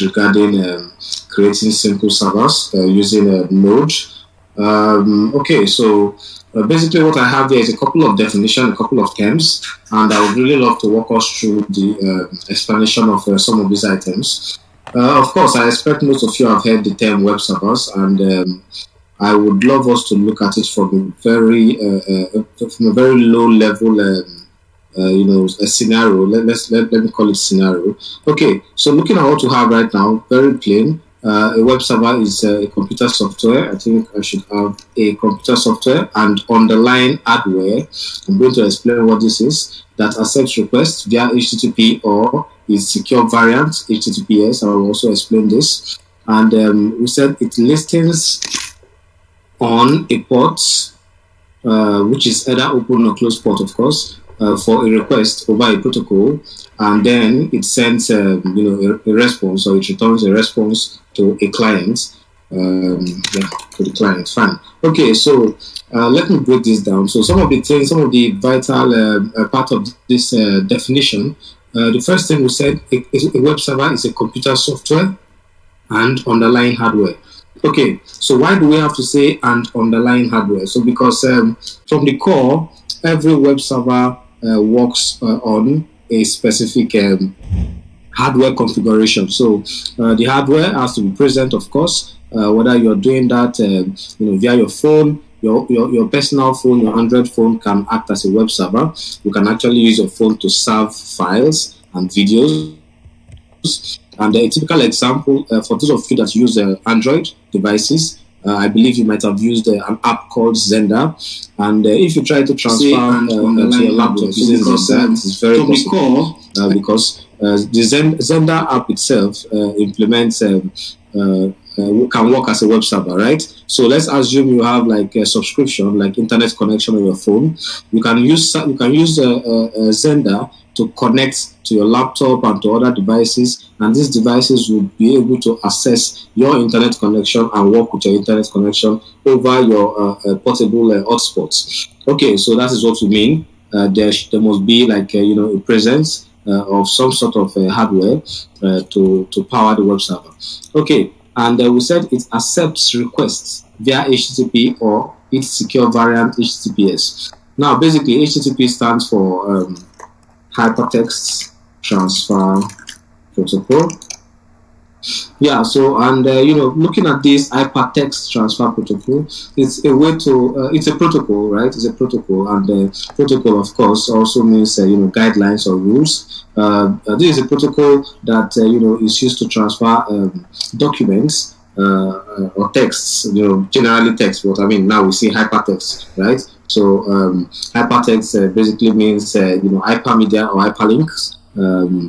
regarding creating simple servers using Node. Okay, so basically what I have here is a couple of definitions, a couple of terms, and I would really love to walk us through the explanation of some of these items. Of course, I expect most of you have heard the term web servers, and I would love us to look at it from a very low level, a scenario. Let me call it scenario. Okay, so looking at what we have right now, very plain. A web server is a computer software. I think I should have a computer software and underlying hardware. I'm going to explain what this is. That accepts requests via HTTP or its secure variant, HTTPS. I will also explain this. And we said it listens on a port, which is either open or closed port, of course, for a request over a protocol, and then it sends a response, or it returns a response to a client, to the client. Fine. Okay, so let me break this down. So some of the vital part of this definition. The first thing we said, a web server is a computer software and underlying hardware. Okay, so why do we have to say and underlying hardware? So because from the core, every web server works on a specific hardware configuration. So the hardware has to be present, of course, whether you're doing that via your phone, your personal phone, your Android phone can act as a web server. You can actually use your phone to serve files and videos. And a typical example for those of you that use Android devices, I believe you might have used an app called Zenda. And if you try to transfer to your laptop using Zenda, it is very possible because the Zenda app itself implements can work as a web server, right? So let's assume you have like a subscription, like internet connection on your phone. You can use Zenda to connect to your laptop and to other devices, and these devices will be able to access your internet connection and work with your internet connection over your portable hotspots. Okay, so that is what we mean. There must be like a presence of some sort of hardware to power the web server. Okay, and we said it accepts requests via HTTP or its secure variant HTTPS. Now, basically, HTTP stands for Hypertext Transfer Protocol. Yeah, so and looking at this Hypertext Transfer Protocol, it's a way to it's a protocol, right? It's a protocol, and protocol, of course, also means guidelines or rules. This is a protocol that is used to transfer documents or texts, generally text. But I mean, now we see hypertext, right? So hypertext basically means hypermedia or hyperlinks.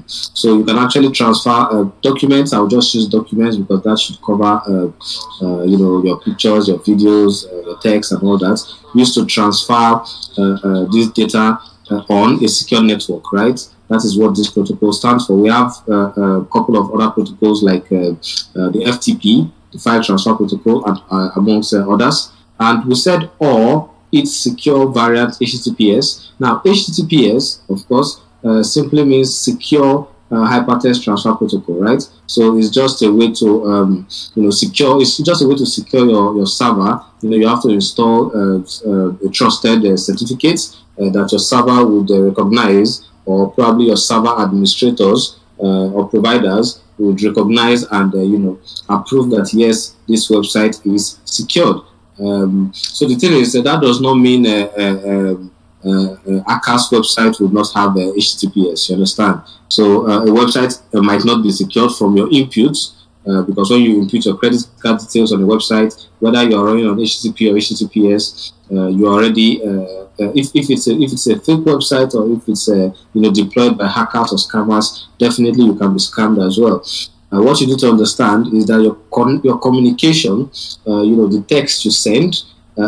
So you can actually transfer documents. I'll just use documents because that should cover your pictures, your videos, your text, and all that. Used to transfer this data on a secure network, right? That is what this protocol stands for. We have a couple of other protocols like the FTP, the File Transfer Protocol, and amongst others. And we said its secure variant HTTPS. Now, HTTPS, of course, simply means secure hypertext transfer protocol, right? So it's just a way to secure. It's just a way to secure your server. You have to install a trusted certificate that your server would recognize, or probably your server administrators or providers would recognize and approve that yes, this website is secured. So the thing is that does not mean Aka's website would not have HTTPS. You understand? So a website might not be secured from your inputs because when you input your credit card details on the website, whether you are running on HTTP or HTTPS, you already if it's a fake website or if it's deployed by hackers or scammers, definitely you can be scammed as well. What you need to understand is that your communication, the text you send,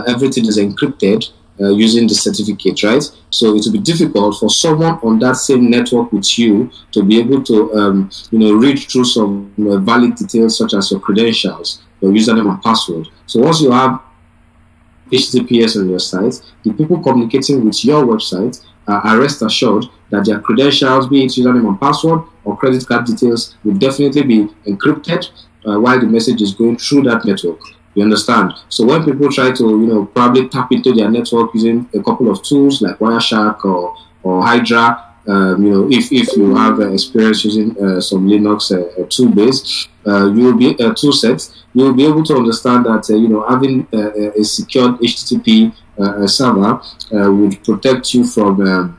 everything is encrypted using the certificate, right? So it will be difficult for someone on that same network with you to be able to, read through some valid details such as your credentials, your username and password. So once you have HTTPS on your site, the people communicating with your website are rest assured that their credentials, be it username and password, or credit card details would definitely be encrypted while the message is going through that network. You understand? So when people try to, probably tap into their network using a couple of tools like Wireshark or Hydra, if you have experience using some Linux tool base, you will be tool sets. You will be able to understand that having a secured HTTP server would protect you from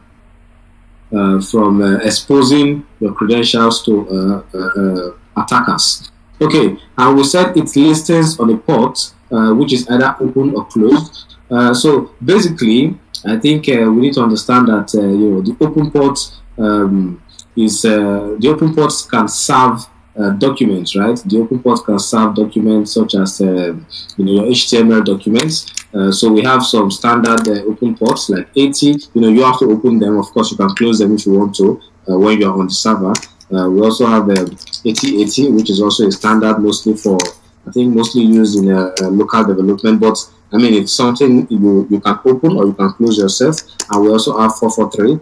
exposing your credentials to attackers. Okay, and we said it listens on a port which is either open or closed. So basically, I think we need to understand that the open port the open ports can serve documents, right? The open port can serve documents such as your HTML documents. So we have some standard open ports like 80. You have to open them. Of course, you can close them if you want to when you're on the server. We also have 8080, which is also a standard mostly used in local development. But I mean, it's something you can open or you can close yourself. And we also have 443,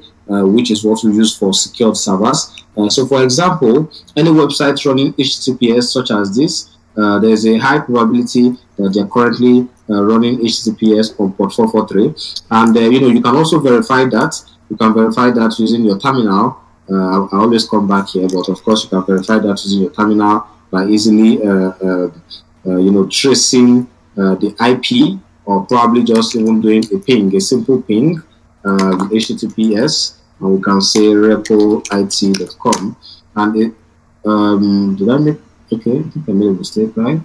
which is what we use for secured servers. So, for example, any website running HTTPS such as this, there's a high probability that they're currently running HTTPS on port 443. And, you can also verify that. You can verify that using your terminal. I always come back here, but of course, you can verify that using your terminal by easily, tracing the IP, or probably just even doing a simple ping, HTTPS, and we can say repoit.com. And it, did I make, okay, I think I made a mistake, right?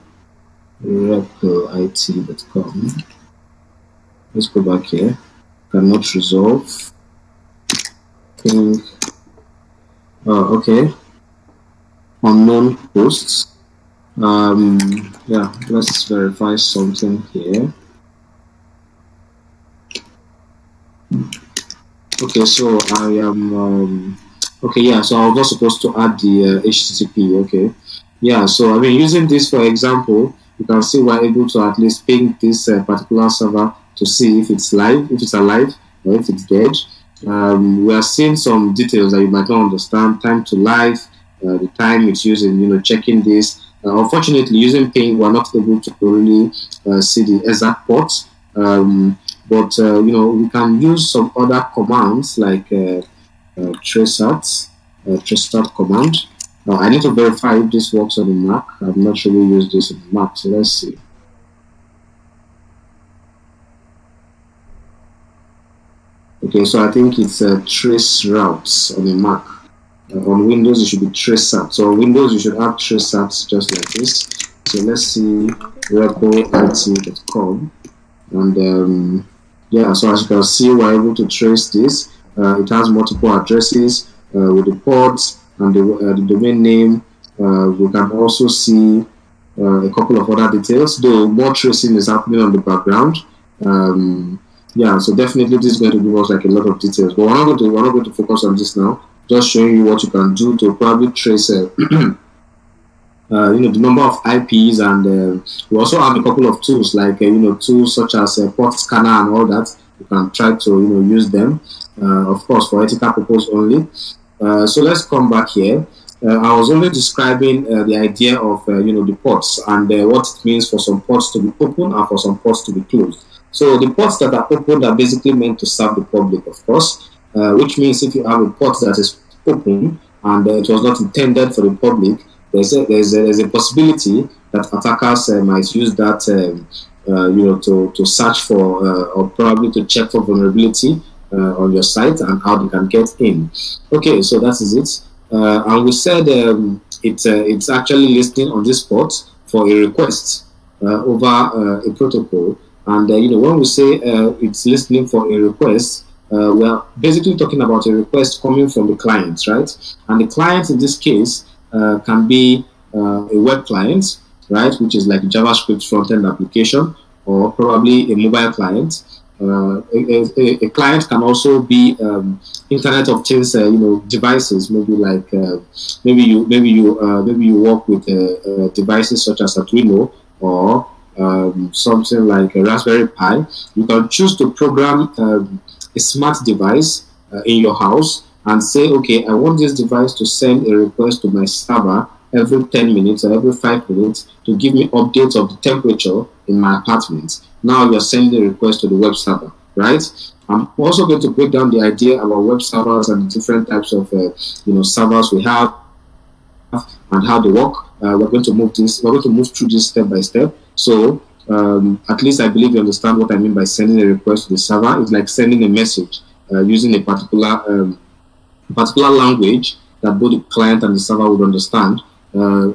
Repoit.com. Let's go back here. Cannot resolve. Ping. Oh, okay. Unknown hosts. Yeah, let's verify something here. Okay, so I am okay, yeah, so I was not supposed to add the HTTP. Okay, yeah, so I mean, using this for example, you can see we're able to at least ping this particular server to see if it's live, if it's alive, or if it's dead. We are seeing some details that you might not understand. Time to live, the time it's using, checking this. Unfortunately, using ping, we're not able to really see the exact port. But we can use some other commands like traceat command. I need to verify if this works on the Mac. I've not really used this on the Mac, so let's see. Okay, so I think it's trace routes on the Mac. On Windows, it should be traceat. So on Windows, you should have traceat just like this. So let's see repoit.com. And yeah, so as you can see, we're able to trace this. It has multiple addresses with the ports and the domain name. We can also see a couple of other details, though more tracing is happening on the background. Yeah, so definitely this is going to give us like a lot of details, but we're not going to focus on this now. Just showing you what you can do to probably trace the number of IPs, and we also have a couple of tools like tools such as port scanner and all that. You can try to use them, of course, for ethical purpose only. So let's come back here. I was only describing the idea of the ports and what it means for some ports to be open and for some ports to be closed. So the ports that are open are basically meant to serve the public, of course, which means if you have a port that is open and it was not intended for the public, there's a possibility that attackers might use that to search for or probably to check for vulnerability on your site and how they can get in. Okay, so that is it. And we said it's actually listening on this port for a request over a protocol. And when we say it's listening for a request, we are basically talking about a request coming from the client, right? And the client in this case can be a web client, right, which is like a JavaScript front-end application, or probably a mobile client. A client can also be Internet of Things, devices. Maybe like maybe you work with devices such as Arduino or something like a Raspberry Pi. You can choose to program a smart device in your house and say, okay, I want this device to send a request to my server every 10 minutes or every 5 minutes to give me updates of the temperature in my apartment. Now you're sending a request to the web server, right? I'm also going to break down the idea about web servers and the different types of servers we have and how they work. We're going to move through this step by step. So at least I believe you understand what I mean by sending a request to the server. It's like sending a message using a particular language that both the client and the server would understand.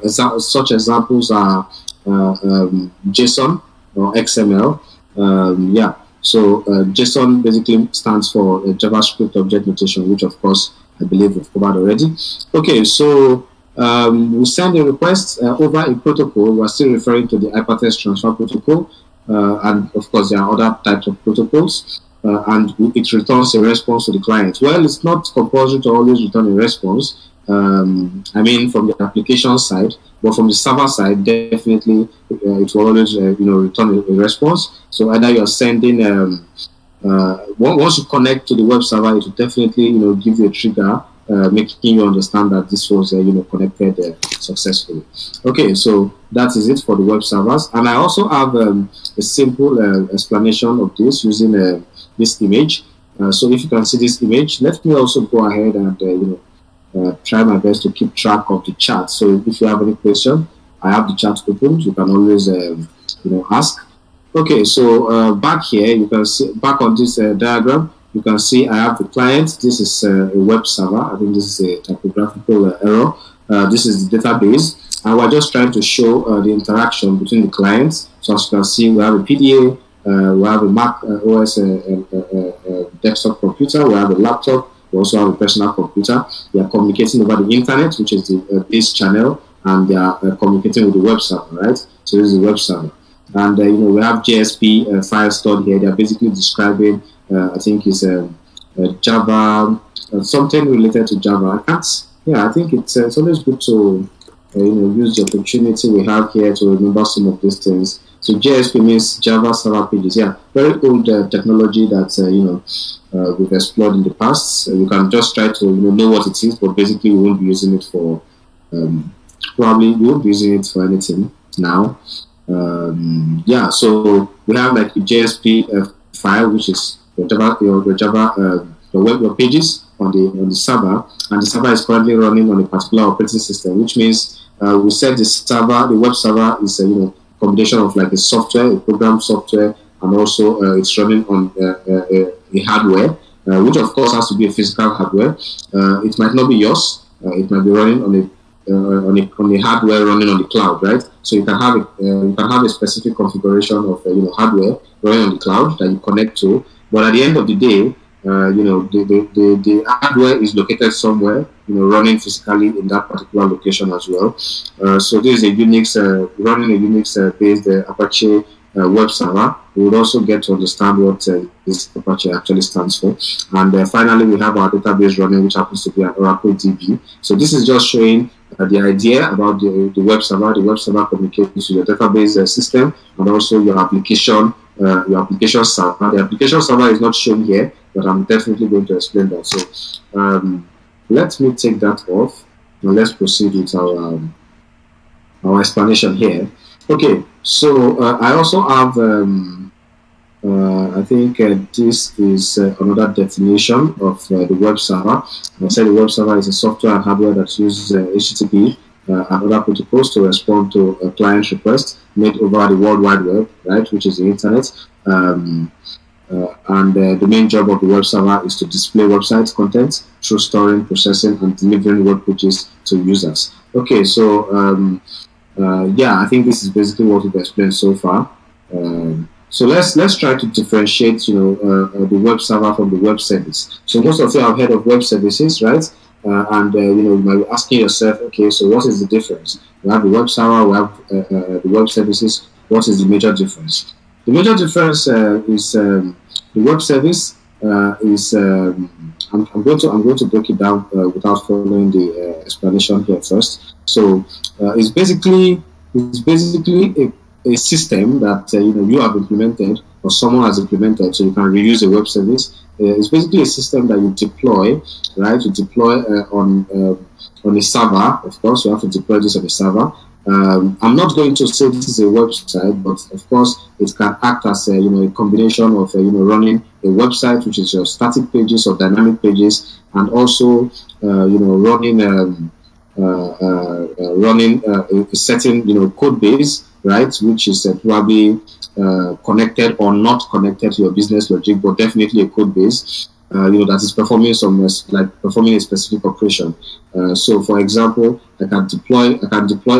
Such examples are JSON or XML. So JSON basically stands for JavaScript Object Notation, which of course I believe we've covered already. Okay, so we send a request over a protocol. We're still referring to the hypertext transfer protocol, and of course there are other types of protocols. And it returns a response to the client. Well, it's not compulsory to always return a response. I mean, from the application side, but from the server side, definitely it will always return a response. So either you're sending once you connect to the web server, it will definitely give you a trigger, making you understand that this was connected successfully. Okay, so that is it for the web servers. And I also have a simple explanation of this using this image. So if you can see this image, let me also go ahead and try my best to keep track of the chat. So if you have any question, I have the chat open. You can always ask. Okay, so back here, you can see back on this diagram, you can see I have the client. This is a web server. I think this is a typographical error. This is the database, and we're just trying to show the interaction between the clients. So as you can see, we have a PDA. We have a Mac OS desktop computer. We have a laptop. We also have a personal computer. They are communicating over the internet, which is the base channel, and they are communicating with the web server, right? So this is the web server. And we have JSP files stored here. They are basically describing, I think it's Java, something related to Java. I think it's always good to use the opportunity we have here to remember some of these things. So JSP means Java Server Pages. Yeah, very old technology that we've explored in the past. You can just try to know what it is, but basically we won't be using it for probably we won't be using it for anything now. So we have like the JSP file, which is your web pages on the server, and the server is currently running on a particular operating system, which means we said the web server is a combination of like a program software, and also it's running on a hardware, which of course has to be a physical hardware. It might not be yours. It might be running on a hardware running on the cloud, right? So you can have a specific configuration of hardware running on the cloud that you connect to. But at the end of the day, the hardware is located somewhere, running physically in that particular location as well. So this is a Unix running a Unix-based Apache web server. We would also get to understand what this Apache actually stands for. And finally, we have our database running, which happens to be an Oracle DB. So this is just showing the idea about the web server. The web server communicates to your database system and also your application server. The application server is not shown here, but I'm definitely going to explain that. So let me take that off and let's proceed with our explanation here. Okay, so I also have I think this is another definition of the web server. I said the web server is a software and hardware that uses HTTP and other protocols to respond to a client request made over the World Wide Web, right, which is the internet. And the main job of the web server is to display website content through storing, processing, and delivering web pages to users. Okay, so I think this is basically what we've explained so far. So let's try to differentiate, the web server from the web service. So most of you have heard of web services, right? You might be asking yourself, okay, so what is the difference? We have the web server, we have the web services. What is the major difference? The major difference is the web service is. I'm going to break it down without following the explanation here first. So it's basically a system that you have implemented or someone has implemented, so you can reuse a web service It's basically a system that you deploy, right? You deploy on a server. Of course, you have to deploy this on a server. I'm not going to say this is a website, but of course, it can act as a combination of running a website, which is your static pages or dynamic pages, and also running a certain code base, right, which is probably connected or not connected to your business logic, but definitely a code base. That is performing performing a specific operation. So, for example, I can deploy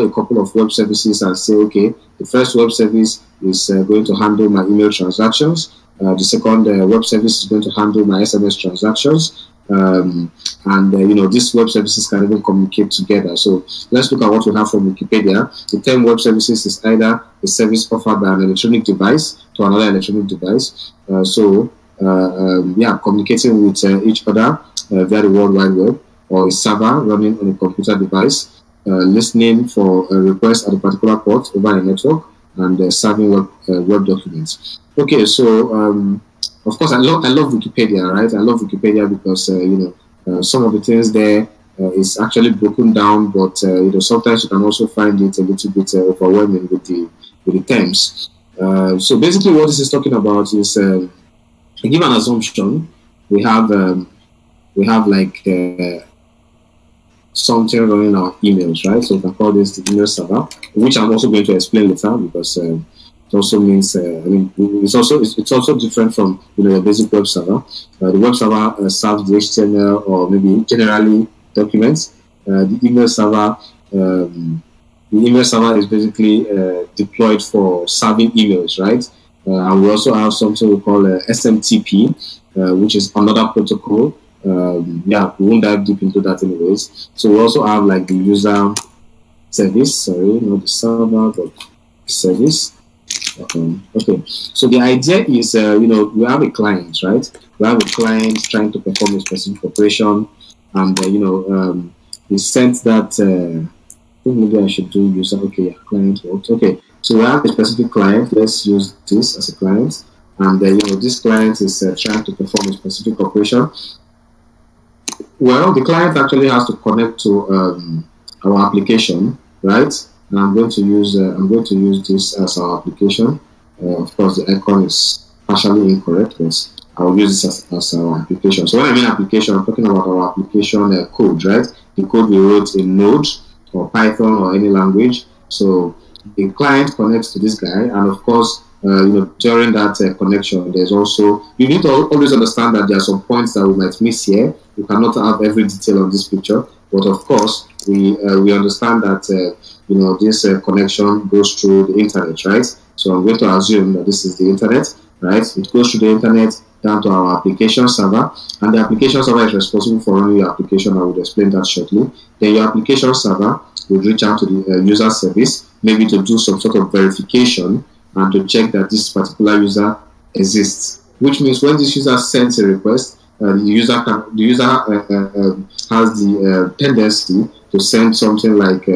a couple of web services and say, okay, the first web service is going to handle my email transactions. The second web service is going to handle my SMS transactions. These web services can even communicate together. So let's look at what we have from Wikipedia. The term web services is either a service offered by an electronic device to another electronic device. Communicating with each other via the World Wide Web, or a server running on a computer device, listening for a request at a particular port over a network, and serving web documents. Okay, so of course I love Wikipedia, right? I love Wikipedia because some of the things there is actually broken down, but sometimes you can also find it a little bit overwhelming with the terms. So basically, what this is talking about is. I give an assumption. We have something running our emails, right? So we can call this the email server, which I'm also going to explain later because it also means it's also different from your basic web server. The web server serves the HTML or maybe generally documents. The email server is basically deployed for serving emails, right? And we also have something we call SMTP, which is another protocol. We won't dive deep into that anyways. So we also have like the user service, sorry, not the server, but service. Okay, so the idea is, we have a client, right? We have a client trying to perform a specific operation, and, we sent that, maybe I should do user, okay, client worked, okay. So we have a specific client. Let's use this as a client, and this client is trying to perform a specific operation. Well, the client actually has to connect to our application, right? And I'm going to use this as our application. Of course, the icon is partially incorrect, but I will use this as our application. So when I mean application, I'm talking about our application code, right? The code we wrote in Node or Python or any language. So the client connects to this guy, and of course, during that connection, there's also, you need to always understand that there are some points that we might miss here. We cannot have every detail on this picture, but of course, we understand that this connection goes through the internet, right? So I'm going to assume that this is the internet, right? It goes through the internet down to our application server, and the application server is responsible for running your application. I will explain that shortly. Then your application server will reach out to the user service, maybe to do some sort of verification and to check that this particular user exists. Which means when this user sends a request, the user has the tendency to send something like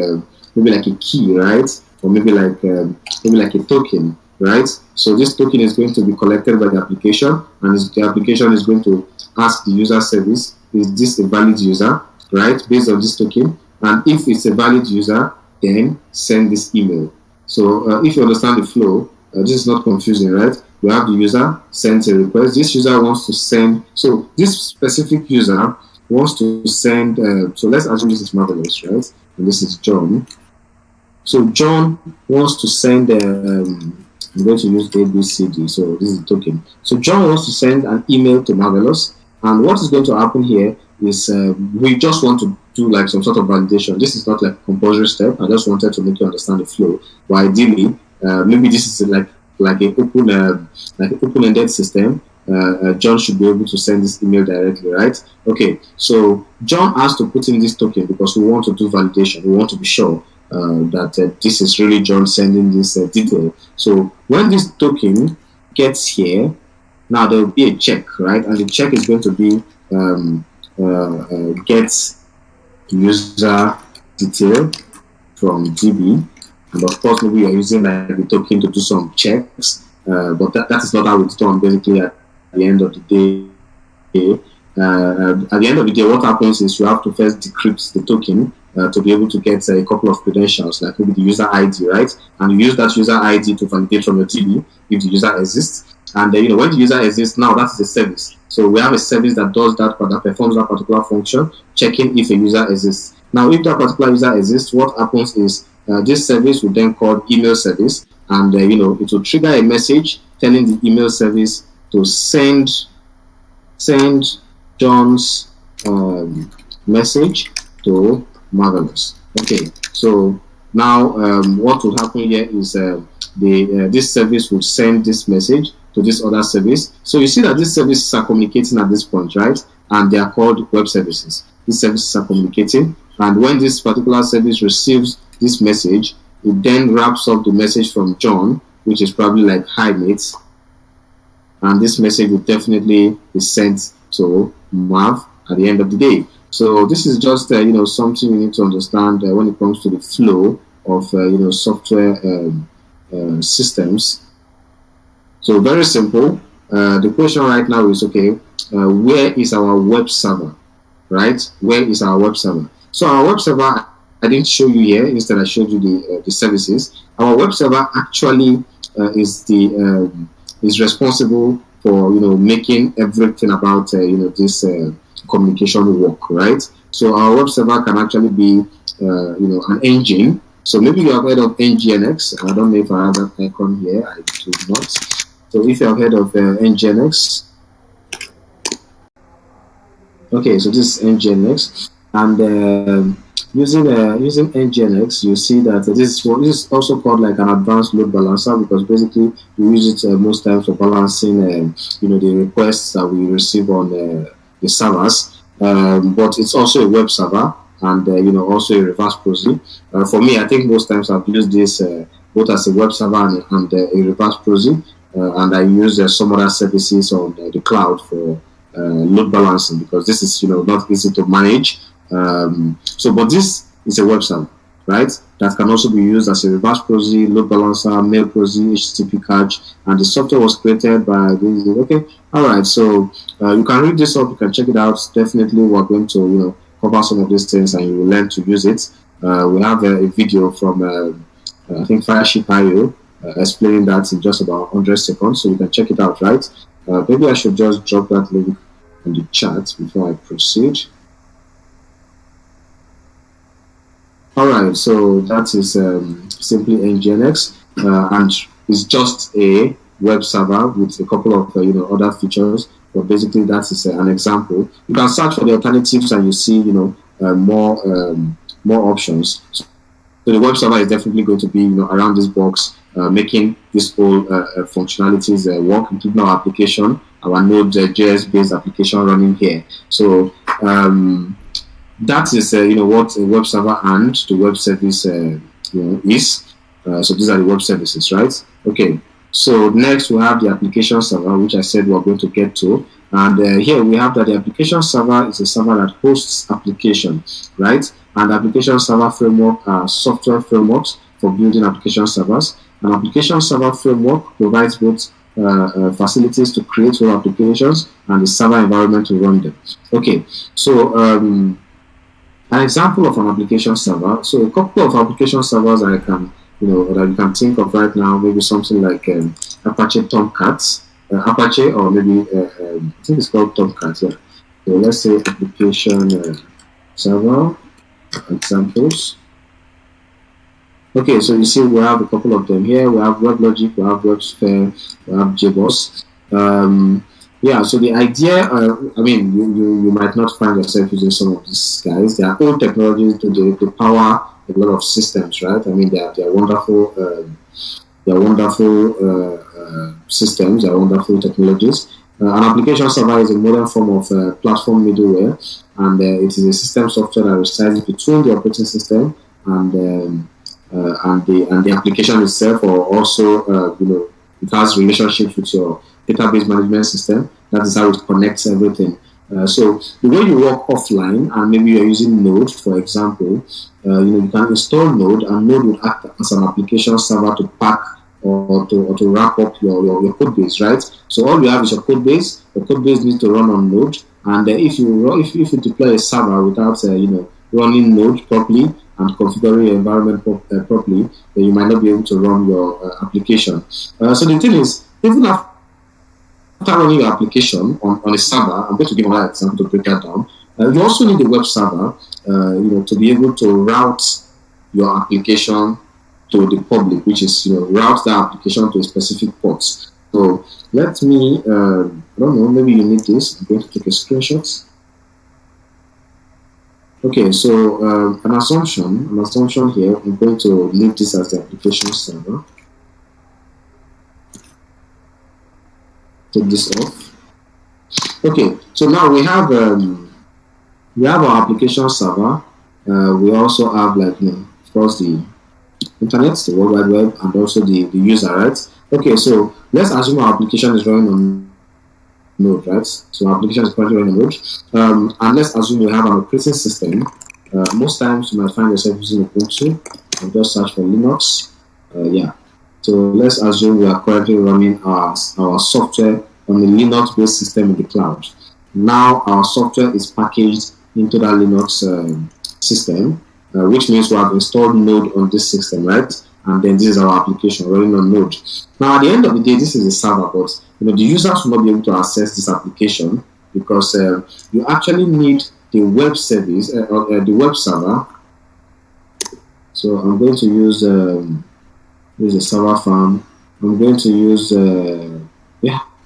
maybe like a key, right, or maybe like a token, right? So this token is going to be collected by the application, and the application is going to ask the user service, is this a valid user, right, based on this token? And if it's a valid user, then send this email. So if you understand the flow, this is not confusing, right? You have the user sends a request. This user wants to send. So this specific user wants to send. So let's assume this is Marvelous, right? And this is John. So John wants to send. I'm going to use ABCD. So this is the token. So John wants to send an email to Marvelous, and what is going to happen here is we just want to do like some sort of validation. This is not like a compulsory step. I just wanted to make you understand the flow. But ideally, maybe this is like an open-ended system. John should be able to send this email directly, right? Okay, so John has to put in this token because we want to do validation. We want to be sure that this is really John sending this detail. So when this token gets here, now there will be a check, right? And the check is going to be get user detail from DB, and of course maybe you're using like the token to do some checks, but that is not how it's done. Basically, at the end of the day, At the end of the day, what happens is you have to first decrypt the token to be able to get a couple of credentials, like maybe the user ID, right? And you use that user ID to validate from your TV if the user exists. And when the user exists, now that is a service. So we have a service that does that performs that particular function, checking if a user exists. Now, if that particular user exists, what happens is this service will then call email service, and it will trigger a message telling the email service to send John's message to Marvelous. Okay, so now what will happen here is this service will send this message to this other service. So you see that these services are communicating at this point, right? And they are called web services. These services are communicating, and when this particular service receives this message, it then wraps up the message from John, which is probably like, "Hi, mates," and this message will definitely be sent to Marv at the end of the day. So this is just something you need to understand when it comes to the flow of software systems. So very simple. The question right now is, okay, where is our web server, right? Where is our web server? So our web server, I didn't show you here. Instead, I showed you the services. Our web server actually is responsible for making everything about this communication work, right? So our web server can actually be an engine. So maybe you have heard of NGNX. I don't know if I have that icon here. I do not. So if you have heard of NGNX, okay, so this is NGNX, and using NGNX, you see that this is also called like an advanced load balancer, because basically we use it most times for balancing the requests that we receive on the servers, but it's also a web server, and also a reverse proxy. For me, I think most times I've used this both as a web server and a reverse proxy, and I use some other services on the cloud for load balancing, because this is not easy to manage. But this is a web server, right? That can also be used as a reverse proxy, load balancer, mail proxy, HTTP cache, and the software was created by this. Okay, all right. So you can read this up, you can check it out. Definitely, we're going to cover some of these things, and you will learn to use it. We have a video from I think Fireship.io explaining that in just about 100 seconds, so you can check it out, right? Maybe I should just drop that link in the chat before I proceed. Alright, so that is simply NGNX, and it's just a web server with a couple of other features, but basically that is an example. You can search for the alternatives, and you see more options. So the web server is definitely going to be around this box, making this whole functionalities work, including our application, our NodeJS based application running here. So that is what a web server and the web service is. So these are the web services, right? Okay. So next we have the application server, which I said we're going to get to. And here we have that the application server is a server that hosts application, right? And application server framework are software frameworks for building application servers. An application server framework provides both facilities to create web applications and the server environment to run them. Okay, so an example of an application server. So a couple of application servers that I can, that you can think of right now, maybe something like Apache Tomcat, Apache, or maybe I think it's called Tomcat. Yeah. So let's say application server examples. Okay, so you see we have a couple of them here. We have WebLogic, we have WebSphere, we have JBoss. Yeah, so the idea, I mean, you might not find yourself using some of these guys. They are old technologies, they power a lot of systems, right? I mean, they are wonderful, systems, they are wonderful technologies. An application server is a modern form of platform middleware, and it is a system software that resides between the operating system and the application itself, or also it has relationships with your database management system. That is how it connects everything. So the way you work offline, and maybe you're using Node, for example, you can install Node, and Node will act as an application server to pack or to wrap up your code base, right? So all you have is your code base, the code base needs to run on Node. And if you deploy a server without running Node properly and configuring your environment properly, then you might not be able to run your application. So the thing is, even after running your application on a server, I'm going to give another example to break that down. You also need a web server, to be able to route your application to the public, which is route that application to a specific port. So let me, I don't know, maybe you need this. I'm going to take a screenshot. Okay, so an assumption here. I'm going to leave this as the application server. Take this off. Okay, so now we have our application server. We also have, like, of course, the internet, the World Wide Web, and also the user, right? Okay, so let's assume our application is running on Node, right? So our application is currently running on Node. And let's assume we have an operating system. Most times you might find yourself using Ubuntu. I'll just search for Linux. Yeah. So let's assume we are currently running our software on a Linux-based system in the cloud. Now our software is packaged into that Linux system, which means we have installed Node on this system, right? And then this is our application running on Node. Now, at the end of the day, this is a server, but the users will not be able to access this application because you actually need the web service, the web server. So I'm going to use the server farm. I'm going to use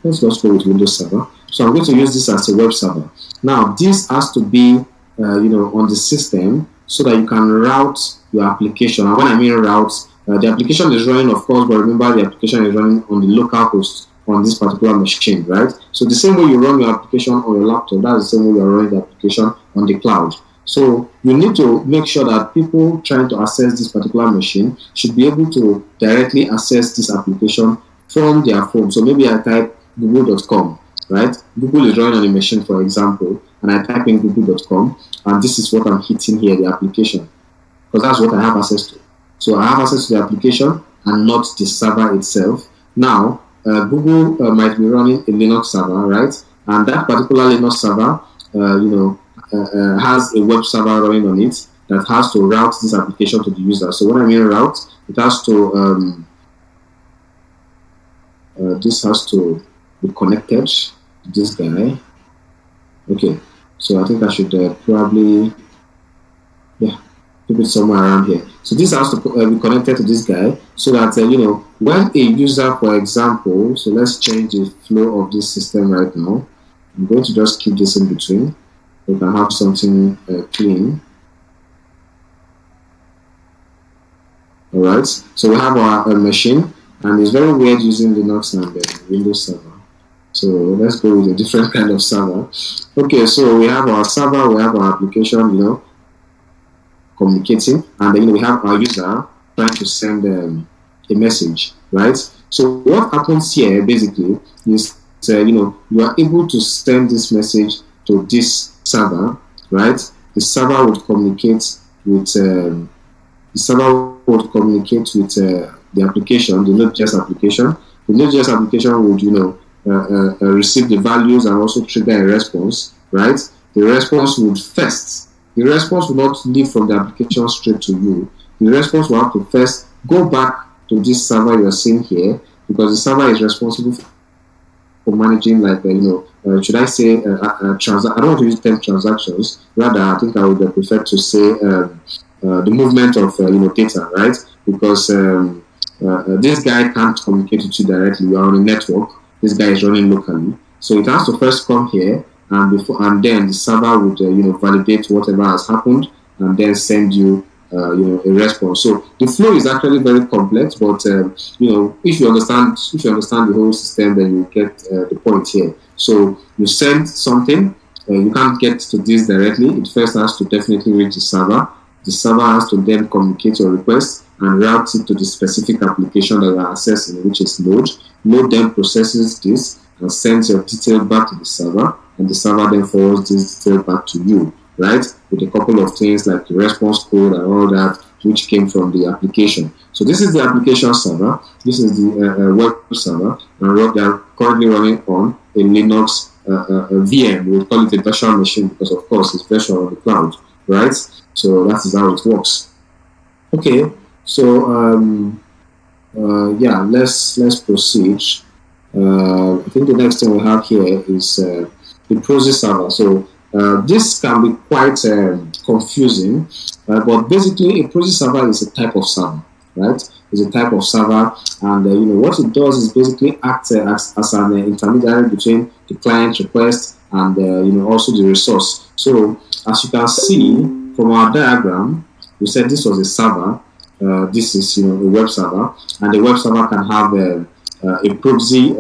let's just go with Windows Server. So I'm going to use this as a web server. Now, this has to be on the system so that you can route your application. And when I mean route, the application is running, of course, but remember the application is running on the local host on this particular machine, right? So the same way you run your application on your laptop, that's the same way you're running the application on the cloud. So you need to make sure that people trying to access this particular machine should be able to directly access this application from their phone. So maybe I type google.com, right? Google is running on a machine, for example, and I type in google.com, and this is what I'm hitting here, the application, because that's what I have access to. So I have access to the application and not the server itself. Now, Google might be running a Linux server, right? And that particular Linux server, has a web server running on it that has to route this application to the user. So when I mean route, it has to this has to be connected to this guy. Okay, so I think I should probably keep it somewhere around here. So this has to be connected to this guy so that when a user, for example, so let's change the flow of this system right now. I'm going to just keep this in between. We can have something clean. All right. So we have our machine, and it's very weird using Linux and Windows Server. So let's go with a different kind of server. Okay. So we have our server, we have our application, communicating, and then we have our user trying to send a message, right? So what happens here basically is you are able to send this message to this server, right? The server would communicate with the application, the NodeJS application. The NodeJS application would receive the values and also trigger a response, right? The response would first. The response will not leave from the application straight to you. The response will have to first go back to this server you are seeing here, because the server is responsible for managing, like, should I say, I don't want to use the term transactions. Rather, I think I would prefer to say the movement of data, right? Because this guy can't communicate with you directly. You are on a network. This guy is running locally, so it has to first come here. And then the server would validate whatever has happened and then send you a response. So the flow is actually very complex, but if you understand the whole system, then you get the point here. So you send something, you can't get to this directly. It first has to definitely reach the server. The server has to then communicate your request and route it to the specific application that you are accessing, which is Node. Node then processes this and sends your detail back to the server, and the server then forwards this detail back to you, right? With a couple of things like the response code and all that, which came from the application. So this is the application server. This is the web server, and they are currently running on a Linux VM. We would call it a virtual machine because, of course, it's virtual on the cloud, right? So that is how it works. Okay, so yeah, let's proceed. I think the next thing we have here is the Proxy server. So this can be quite confusing, but basically a Proxy server is a type of server, right? It's a type of server, and what it does is basically act as an intermediary between the client request and also the resource. So as you can see from our diagram, we said this was a server. This is a web server, and the web server can have a proxy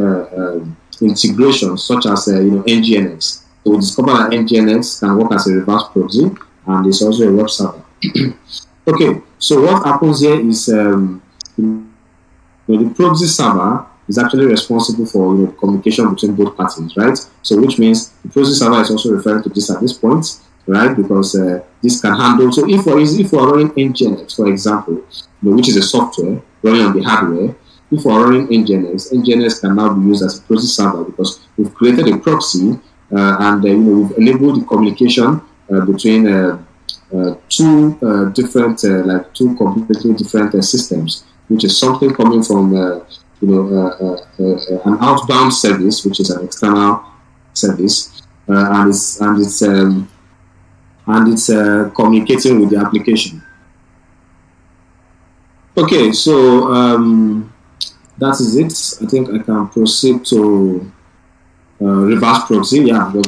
integration, such as NGNX. So we discovered that NGNX can work as a reverse proxy, and it's also a web server. Okay, so what happens here is the proxy server is actually responsible for communication between both parties, right? So which means the proxy server is also referring to this at this point, right? Because this can handle. So if we're running NGNX, for example, which is a software running on the hardware, if we're running NGNX can now be used as a proxy server because we've created a proxy and we've enabled the communication between two different, two completely different systems, which is something coming from an outbound service, which is an external service, and it's communicating with the application. Okay, so that is it. I think I can proceed to reverse proxy. Yeah, we're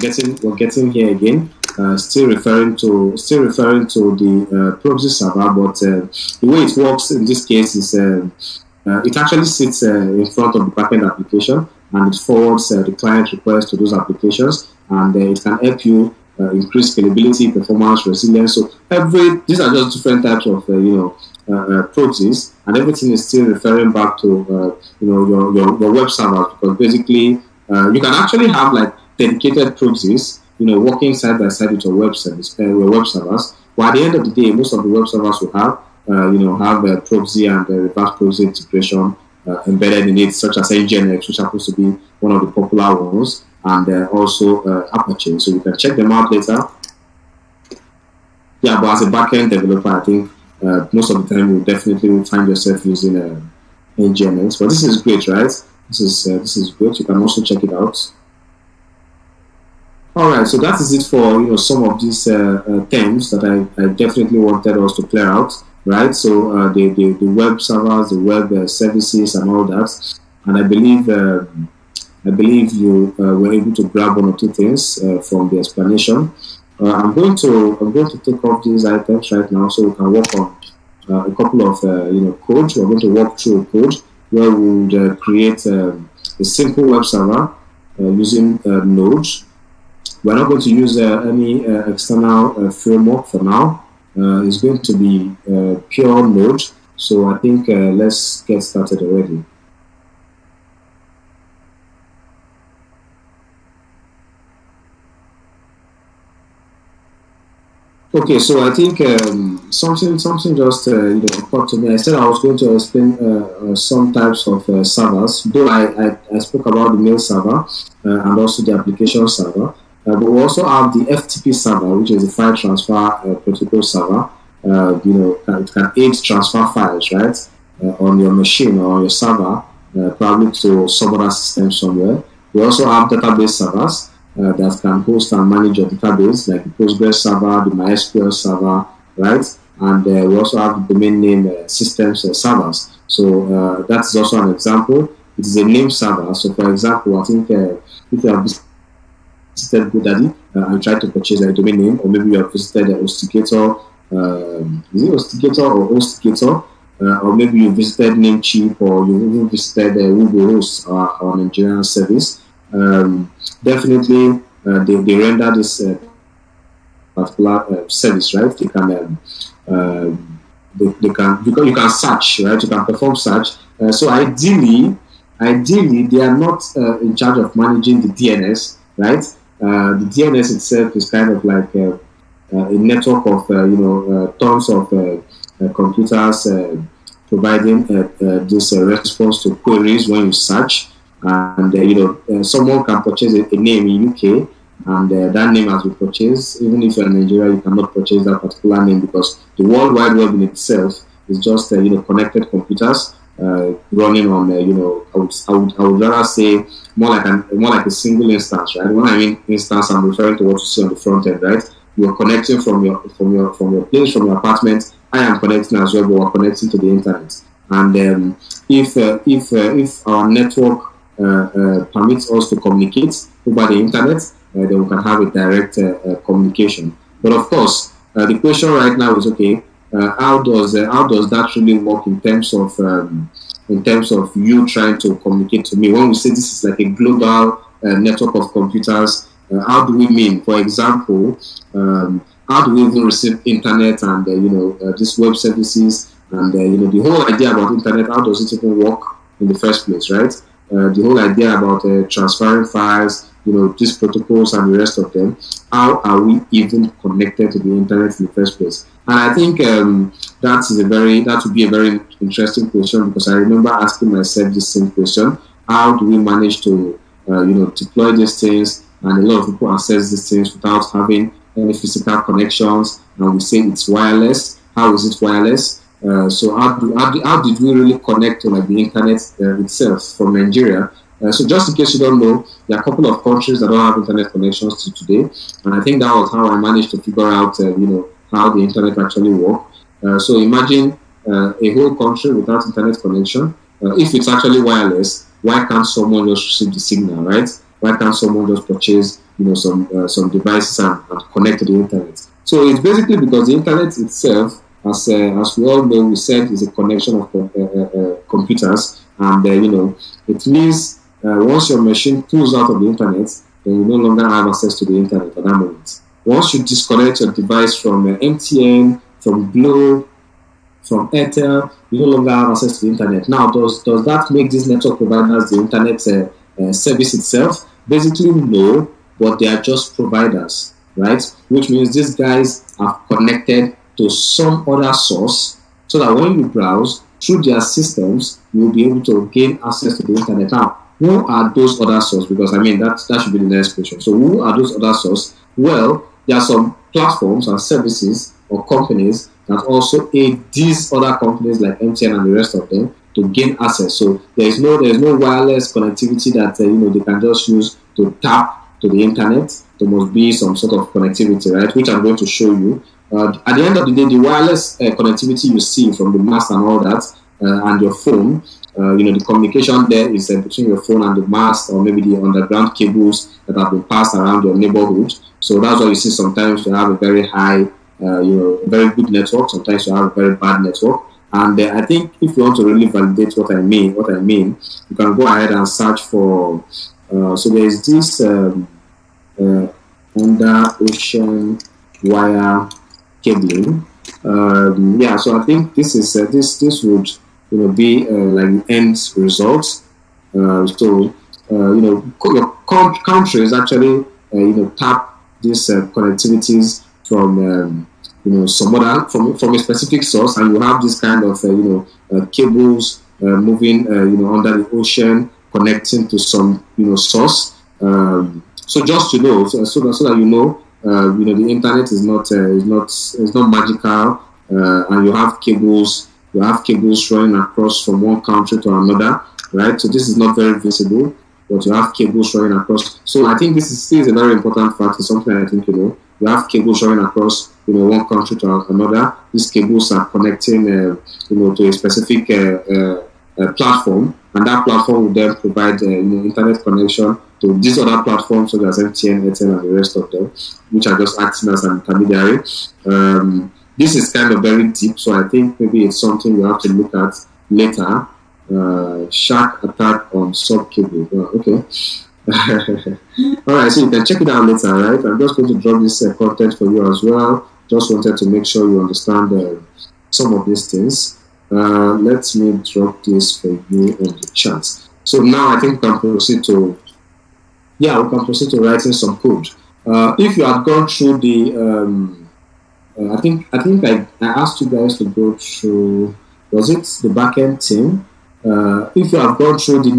getting here again. Still referring to the proxy server, but the way it works in this case is it actually sits in front of the backend application, and it forwards the client request to those applications, and it can help you increase scalability, performance, resilience. So these are just different types of proxies, and everything is still referring back to your web servers, because basically you can actually have dedicated proxies working side by side with your web service, your web servers. But at the end of the day, most of the web servers will have a proxy and a reverse proxy integration embedded in it, such as NGNX, which happens to be one of the popular ones, and also Apache. So you can check them out later. Yeah, but as a backend developer, I think most of the time you definitely find yourself using NGNX. But this is great, right? This is great. You can also check it out. All right, so that is it for some of these terms that I definitely wanted us to clear out, right? So the web servers, the web services, and all that. And I believe you were able to grab one or two things from the explanation. I'm going to take off these items right now, so we can work on a couple of code. We're going to walk through a code where we would create a simple web server using Node. We're not going to use any external framework for now. It's going to be pure Node. So I think let's get started already. Okay, so I think something just occurred to me. I said I was going to explain some types of servers, though I spoke about the mail server and also the application server. But we also have the FTP server, which is the file transfer protocol server. It can aid transfer files, right, on your machine or on your server, probably to some other system somewhere. We also have database servers that can host and manage your database, like the Postgres server, the MySQL server, right? And we also have the domain name systems servers. So that is also an example. It is a name server. So for example, I think if you have visited GoDaddy and tried to purchase a domain name, or maybe you have visited Hostigator, is it Hostigator or Hostigator? Or maybe you visited Namecheap, or you even visited Uberhost, or Nigerian service. Definitely, they render this particular service, right? They can you can search, right? You can perform search. So ideally, they are not in charge of managing the DNS, right? The DNS itself is kind of like a network of tons of computers providing this response to queries when you search. and someone can purchase a name in UK, and that name has been purchased. Even if you're in Nigeria, you cannot purchase that particular name because the World Wide Web in itself is just connected computers running on I would rather say more like a single instance, right? When I mean instance, I'm referring to what you see on the front end, right? You're connecting from your place, from your apartment. I am connecting as well, but we're connecting to the internet. And if our network permits us to communicate over the internet, then we can have a direct communication. But of course, the question right now is okay. How does that really work in terms of you trying to communicate to me? When we say this is like a global network of computers, how do we mean? For example, how do we even receive internet and these web services and the whole idea about internet? How does it even work in the first place, right? The whole idea about transferring files, these protocols and the rest of them. How are we even connected to the internet in the first place? And I think that would be a very interesting question, because I remember asking myself the same question: how do we manage to deploy these things? And a lot of people access these things without having any physical connections, and we say it's wireless. How is it wireless? So how did we really connect to the internet itself from Nigeria? So just in case you don't know, there are a couple of countries that don't have internet connections to today, and I think that was how I managed to figure out how the internet actually works. So imagine a whole country without internet connection. If it's actually wireless, why can't someone just receive the signal, right? Why can't someone just purchase some devices and connect to the internet? So it's basically because the internet itself, as we all know, we said is a connection of computers, and it means once your machine pulls out of the internet, then you no longer have access to the internet at that moment. Once you disconnect your device from MTN, from Glo, from Airtel, you no longer have access to the internet. Now, does that make these network providers the internet service itself? Basically, no, but they are just providers, right? Which means these guys are connected to some other source, so that when you browse through their systems, you will be able to gain access to the internet. Now, who are those other sources? Because that should be the next question. So who are those other sources? Well, there are some platforms and services or companies that also aid these other companies like MTN and the rest of them to gain access. So there is no wireless connectivity that they can just use to tap to the internet. There must be some sort of connectivity, right? Which I'm going to show you. At the end of the day, the wireless connectivity you see from the mast and all that, and your phone, the communication there is between your phone and the mast, or maybe the underground cables that have been passed around your neighborhood. So that's why you see sometimes you have a very high, very good network. Sometimes you have a very bad network. And I think if you want to really validate what I mean, you can go ahead and search for. So there is this under ocean wire cabling. So I think this is this would be like the end result. Your countries actually tap these connectivities from some other from a specific source, and you have this kind of cables moving under the ocean, connecting to some source. So just to know, so that you know. The internet is not magical, and you have cables running across from one country to another, right? So this is not very visible, but you have cables running across. So I think this is a very important fact. It's something I think you have cables running across one country to another. These cables are connecting to a specific platform, and that platform will then provide internet connection to these other platforms such as MTN, Airtel, and the rest of them, which are just acting as an intermediary. This is kind of very deep, so I think maybe it's something we have to look at later. Shark attack on sub cable. Okay. All right, so you can check it out later, right? I'm just going to drop this content for you as well. Just wanted to make sure you understand some of these things. Let me drop this for you on the chat. So now I think we can proceed to writing some code. If you have gone through the, I think I asked you guys to go through, was it the backend team? If you have gone through the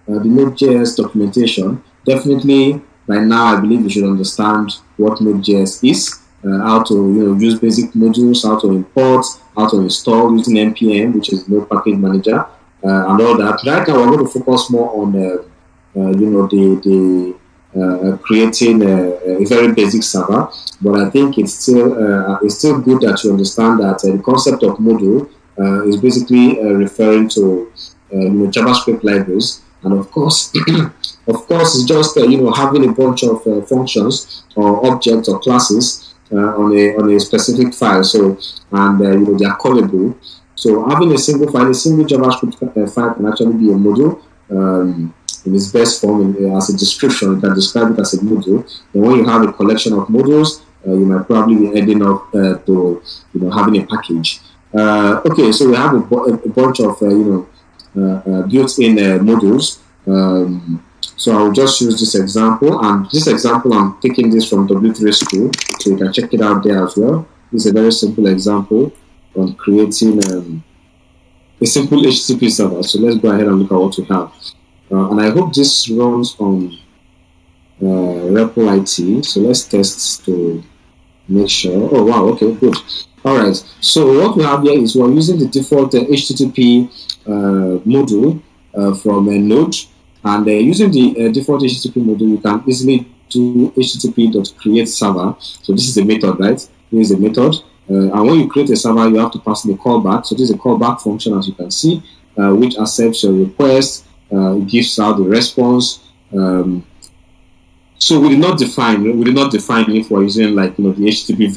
Node.js documentation, definitely by now I believe you should understand what Node.js is, how to use basic modules, how to import, how to install using npm, which is Node Package Manager, and all that. Right now we're going to focus more on creating a very basic server, but I think it's still good that you understand that the concept of module is basically referring to JavaScript libraries, and of course, it's just having a bunch of functions or objects or classes on a specific file. So and they are callable. So having a single file, a single JavaScript file can actually be a module. In its best form, as a description, you can describe it as a module. And when you have a collection of modules, you might probably be ending up to having a package. Okay, so we have a bunch of built-in modules. So I'll just use this example, and this example I'm taking this from W3 School, so you can check it out there as well. This is a very simple example on creating a simple HTTP server. So let's go ahead and look at what we have. And I hope this runs on REPL IT. So let's test to make sure. Oh wow, okay, good. All right. So what we have here is we're using the default HTTP module from Node, and using the default HTTP module, you can easily do http.createServer. So this is a method, right? This is a method, and when you create a server, you have to pass in a callback. So this is a callback function, as you can see, which accepts your request. Gives out the response. So we did not define if we're using the HTTP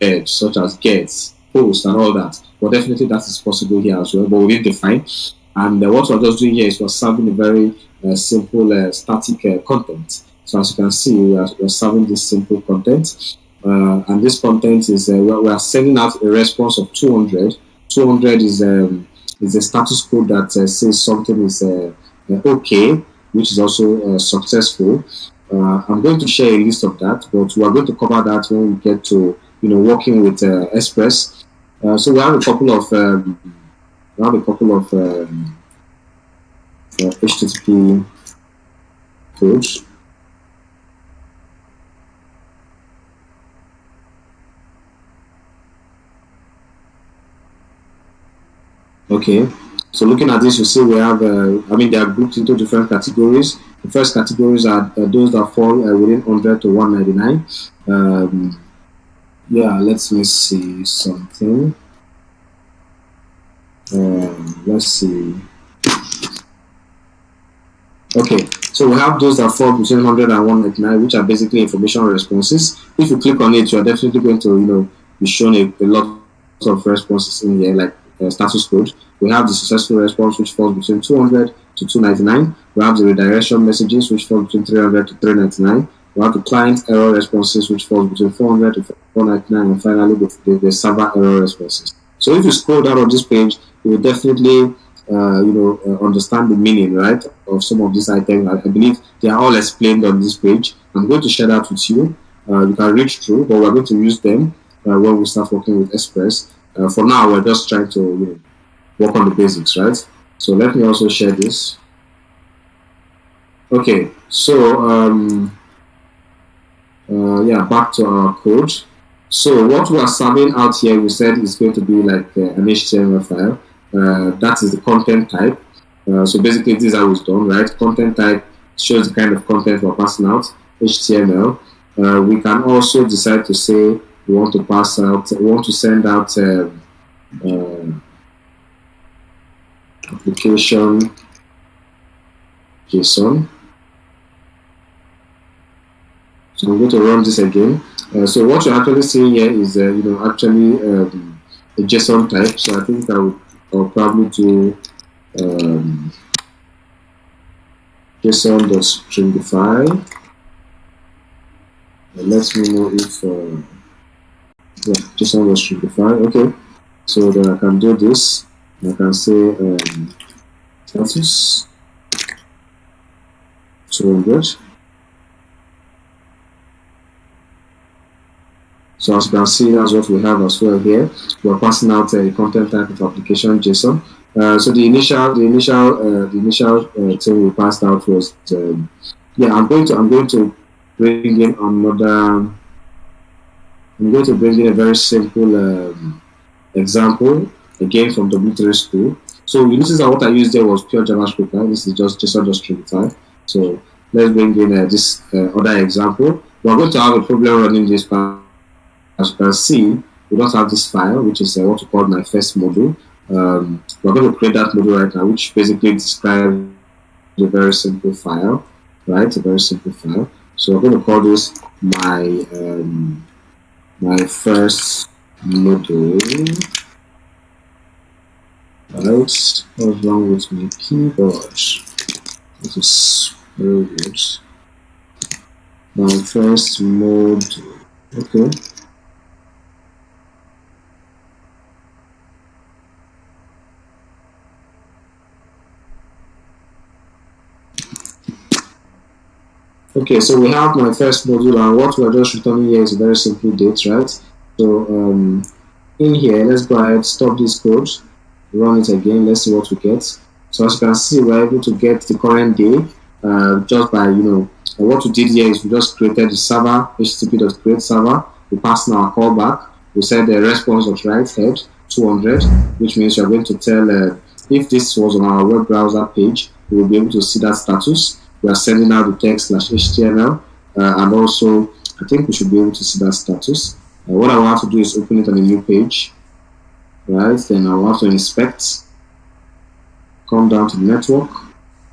verbs such as get, post, and all that. But definitely that is possible here as well. But we didn't define. And what we're just doing here is we're serving a very simple static content. So as you can see, we're serving this simple content, and this content is we are sending out a response of 200. 200 is a status code that says something is okay, which is also successful. I'm going to share a list of that, but we are going to cover that when we get to working with Express. So we have a couple of HTTP codes. Okay. So looking at this, you see we have, they are grouped into different categories. The first categories are those that fall within 100 to 199. Let me see something. Let's see. Okay, so we have those that fall between 100 and 199, which are basically information responses. If you click on it, you are definitely going to, be shown a lot of responses in here, like status code. We have the successful response, which falls between 200 to 299. We have the redirection messages, which fall between 300 to 399. We have the client error responses, which falls between 400 to 499, and finally the server error responses. So if you scroll down on this page, you will definitely understand the meaning, right, of some of these items. I believe they are all explained on this page. I'm going to share that with you. You can read through, but we're going to use them when we start working with Express. For now, we're just trying to work on the basics, right? So let me also share this. Okay, so back to our code. So what we are serving out here, we said is going to be like an HTML file. That is the content type. So basically, this is how it's done, right? Content type shows the kind of content we're passing out. HTML. We can also decide to say we want to send out application JSON. So I'm going to run this again. So what you're actually seeing here is actually a JSON type. So I think I'll probably do JSON.stringify. Let me know if JSON.stringify. Okay, so then I can do this. I can say status 200. So as you can see, that's what we have as well here. We're passing out a content type of application JSON. So the initial thing we passed out was yeah. I'm going to bring in another. I'm going to bring in a very simple example again from W3 school. So you notice that what I used there was pure JavaScript, right? This is just JSON.string. So let's bring in this other example. We're going to have a problem running this file. As you can see, we don't have this file, which is what we call my first module. We're going to create that module right now, which basically describes a very simple file, right? A very simple file. So we're going to call this my first module. Right? What's wrong with my keyboard? This is very good. My first module. Okay. Okay, so we have my first module, and what we're just returning here is a very simple date, right? So in here, let's go ahead, stop this code, run it again, let's see what we get. So as you can see, we're able to get the current day just by, what we did here is we just created the server, http.create server, we passed now a callback, we said the response was right head 200, which means you're going to tell if this was on our web browser page, we will be able to see that status. We are sending out the text /html, and also I think we should be able to see that status. What I will have to do is open it on a new page, right? Then I will have to inspect, come down to the network,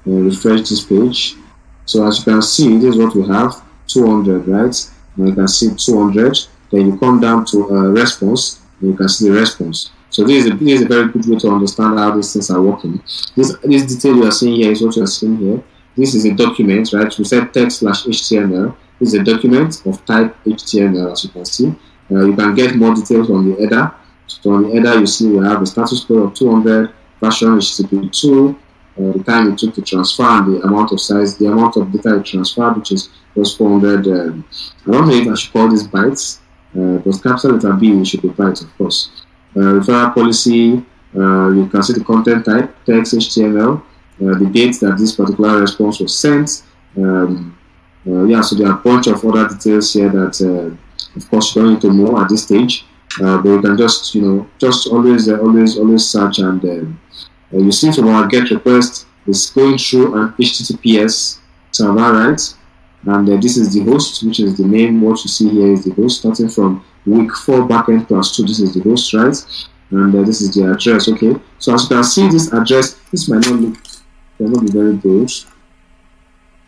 and refresh this page. So as you can see, this is what we have, 200, right? And you can see 200. Then you come down to response, and you can see the response. So this is a very good way to understand how these things are working. This detail you are seeing here is what you are seeing here. This is a document, right? We said text/html. This is a document of type HTML, as you can see. You can get more details on the header. So on the header, you see we have the status code of 200, version HTTP2, the time it took to transfer, and the amount of size, the amount of data it transferred, which is just 400. I don't know if I should call this bytes, but capital letter B should be bytes, of course. Referral policy, you can see the content type, text HTML. The date that this particular response was sent. Yeah, so there are a bunch of other details here that, of course, you don't need to know at this stage. But you can just, just always search, and you see from our GET request, it's going through an HTTPS server, right? And this is the host, which is the name. What you see here is the host, starting from week 4 backend class 2. This is the host, right? And this is the address. Okay, so as you can see, this address, this might not be very good.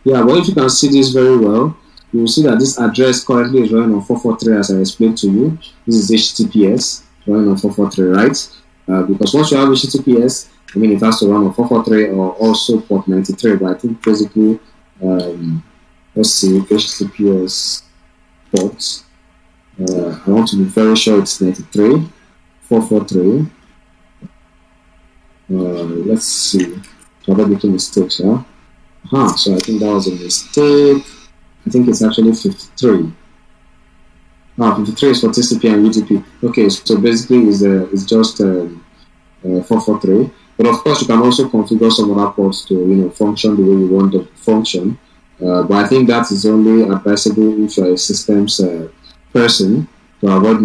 Yeah, but if you can see this very well, you will see that this address currently is running on 443, as I explained to you. This is HTTPS running on 443, right? Because once you have HTTPS, it has to run on 443 or also port 93. But I think basically, let's see, HTTPS port. I want to be very sure it's 93, 443. Let's see. I'm not making mistakes, yeah? So I think that was a mistake. I think it's actually 53. 53 is for TCP and UDP. Okay, so basically it's just 443. But of course, you can also configure some other ports to function the way you want them to function. But I think that is only advisable if you're a systems person to avoid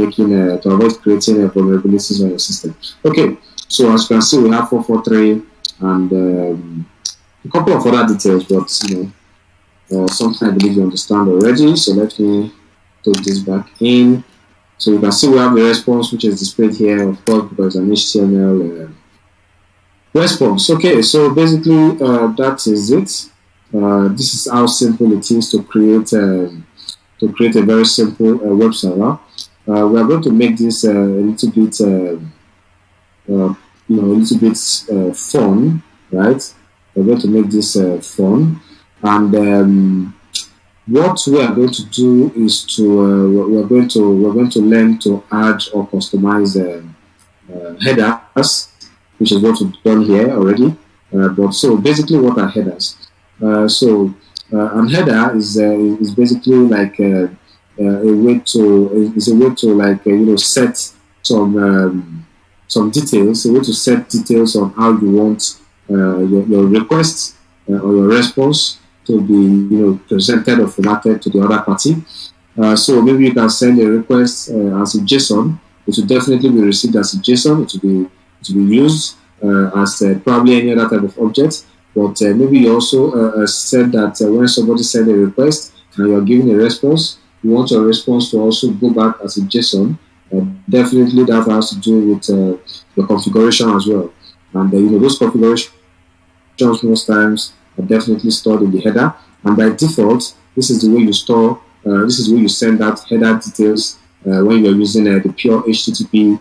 creating vulnerabilities on your system. Okay, so as you can see, we have 443 and a couple of other details, but something I believe you understand already. So let me take this back in. So you can see we have the response, which is displayed here, of course, because an HTML response. Okay, so basically that is it. This is how simple it is to create a very simple web server. We are going to make this a little bit fun, right? We're going to make this fun, and what we are going to do is we're going to learn to add or customize headers, which is what we've done here already. But so basically, what are headers? An header is basically like a way to set some some details, a way to set details on how you want your request or your response to be presented or formatted to the other party. So maybe you can send a request as a JSON. It will definitely be received as a JSON. It will be used as probably any other type of object. But maybe you also said that when somebody sends a request and you are giving a response, you want your response to also go back as a JSON. Definitely that has to do with the configuration as well. And those configurations most times are definitely stored in the header. And by default, this is the way you store. This is where you send out header details when you're using the pure HTTP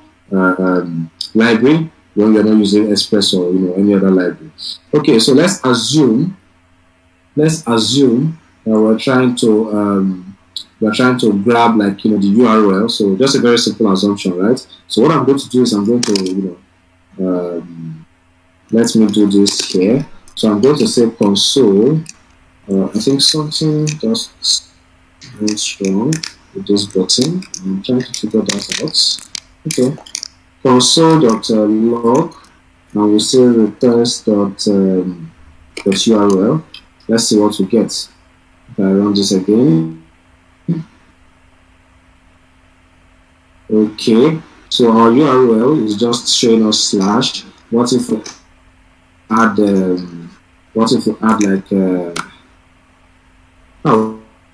library, when you're not using Express or any other library. Okay, so let's assume we're trying to grab the URL. So just a very simple assumption, right? So what I'm going to do is I'm going to let me do this here. So I'm going to say console. I think something just what's wrong with this button. I'm trying to figure that out. Okay. Console.log and we'll say request.url. Let's see what we get. If I run this again. Okay. So our URL is just showing us slash. What if we add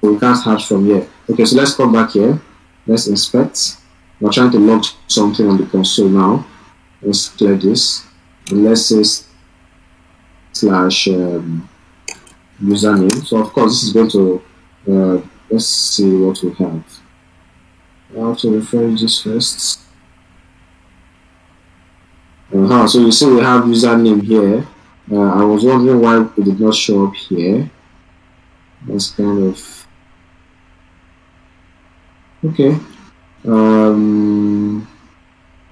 we can't hash from here. Okay, so let's come back here. Let's inspect. We're trying to log something on the console now. Let's clear this. And let's say slash username. So of course this is going to let's see what we have. I have to refresh this first. So you see we have username here. I was wondering why it did not show up here. That's kind of okay.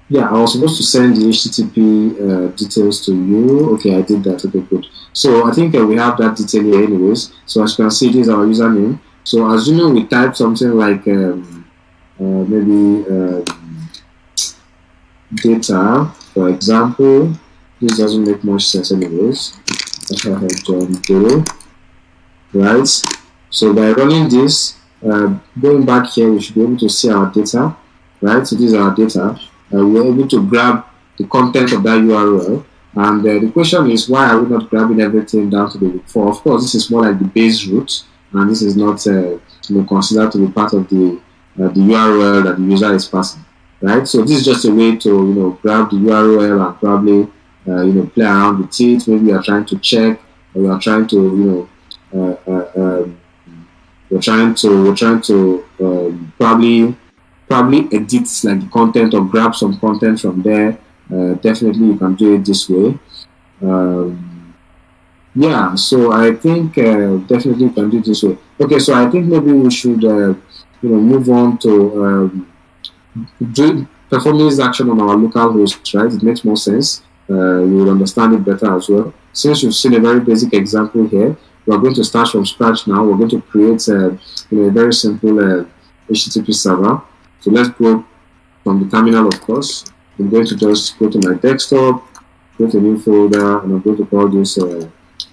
Yeah, I was supposed to send the HTTP details to you. Okay, I did that. Okay, good. So I think we have that detail here anyways. So as you can see, this is our username. So assuming we type something like maybe data, for example. This doesn't make much sense anyways. Right? So by running this, going back here, we should be able to see our data, right? So this is our data. We're able to grab the content of that URL. And the question is, why are we not grabbing everything down to the root 4? Of course, this is more like the base root, and this is not considered to be part of the URL that the user is passing, right? So this is just a way to grab the URL and probably play around with it. Maybe you are trying to check, or you are trying to we're trying to probably edit like the content or grab some content from there. Definitely you can do it this way. Yeah, so I think definitely you can do it this way. Okay, so I think maybe we should move on to performing this action on our local host, right? It makes more sense. You will understand it better as well. Since you've seen a very basic example here, we're going to start from scratch now. We're going to create a very simple HTTP server. So let's go from the terminal, of course. I'm going to just go to my desktop, create a new folder, and I'm going to call this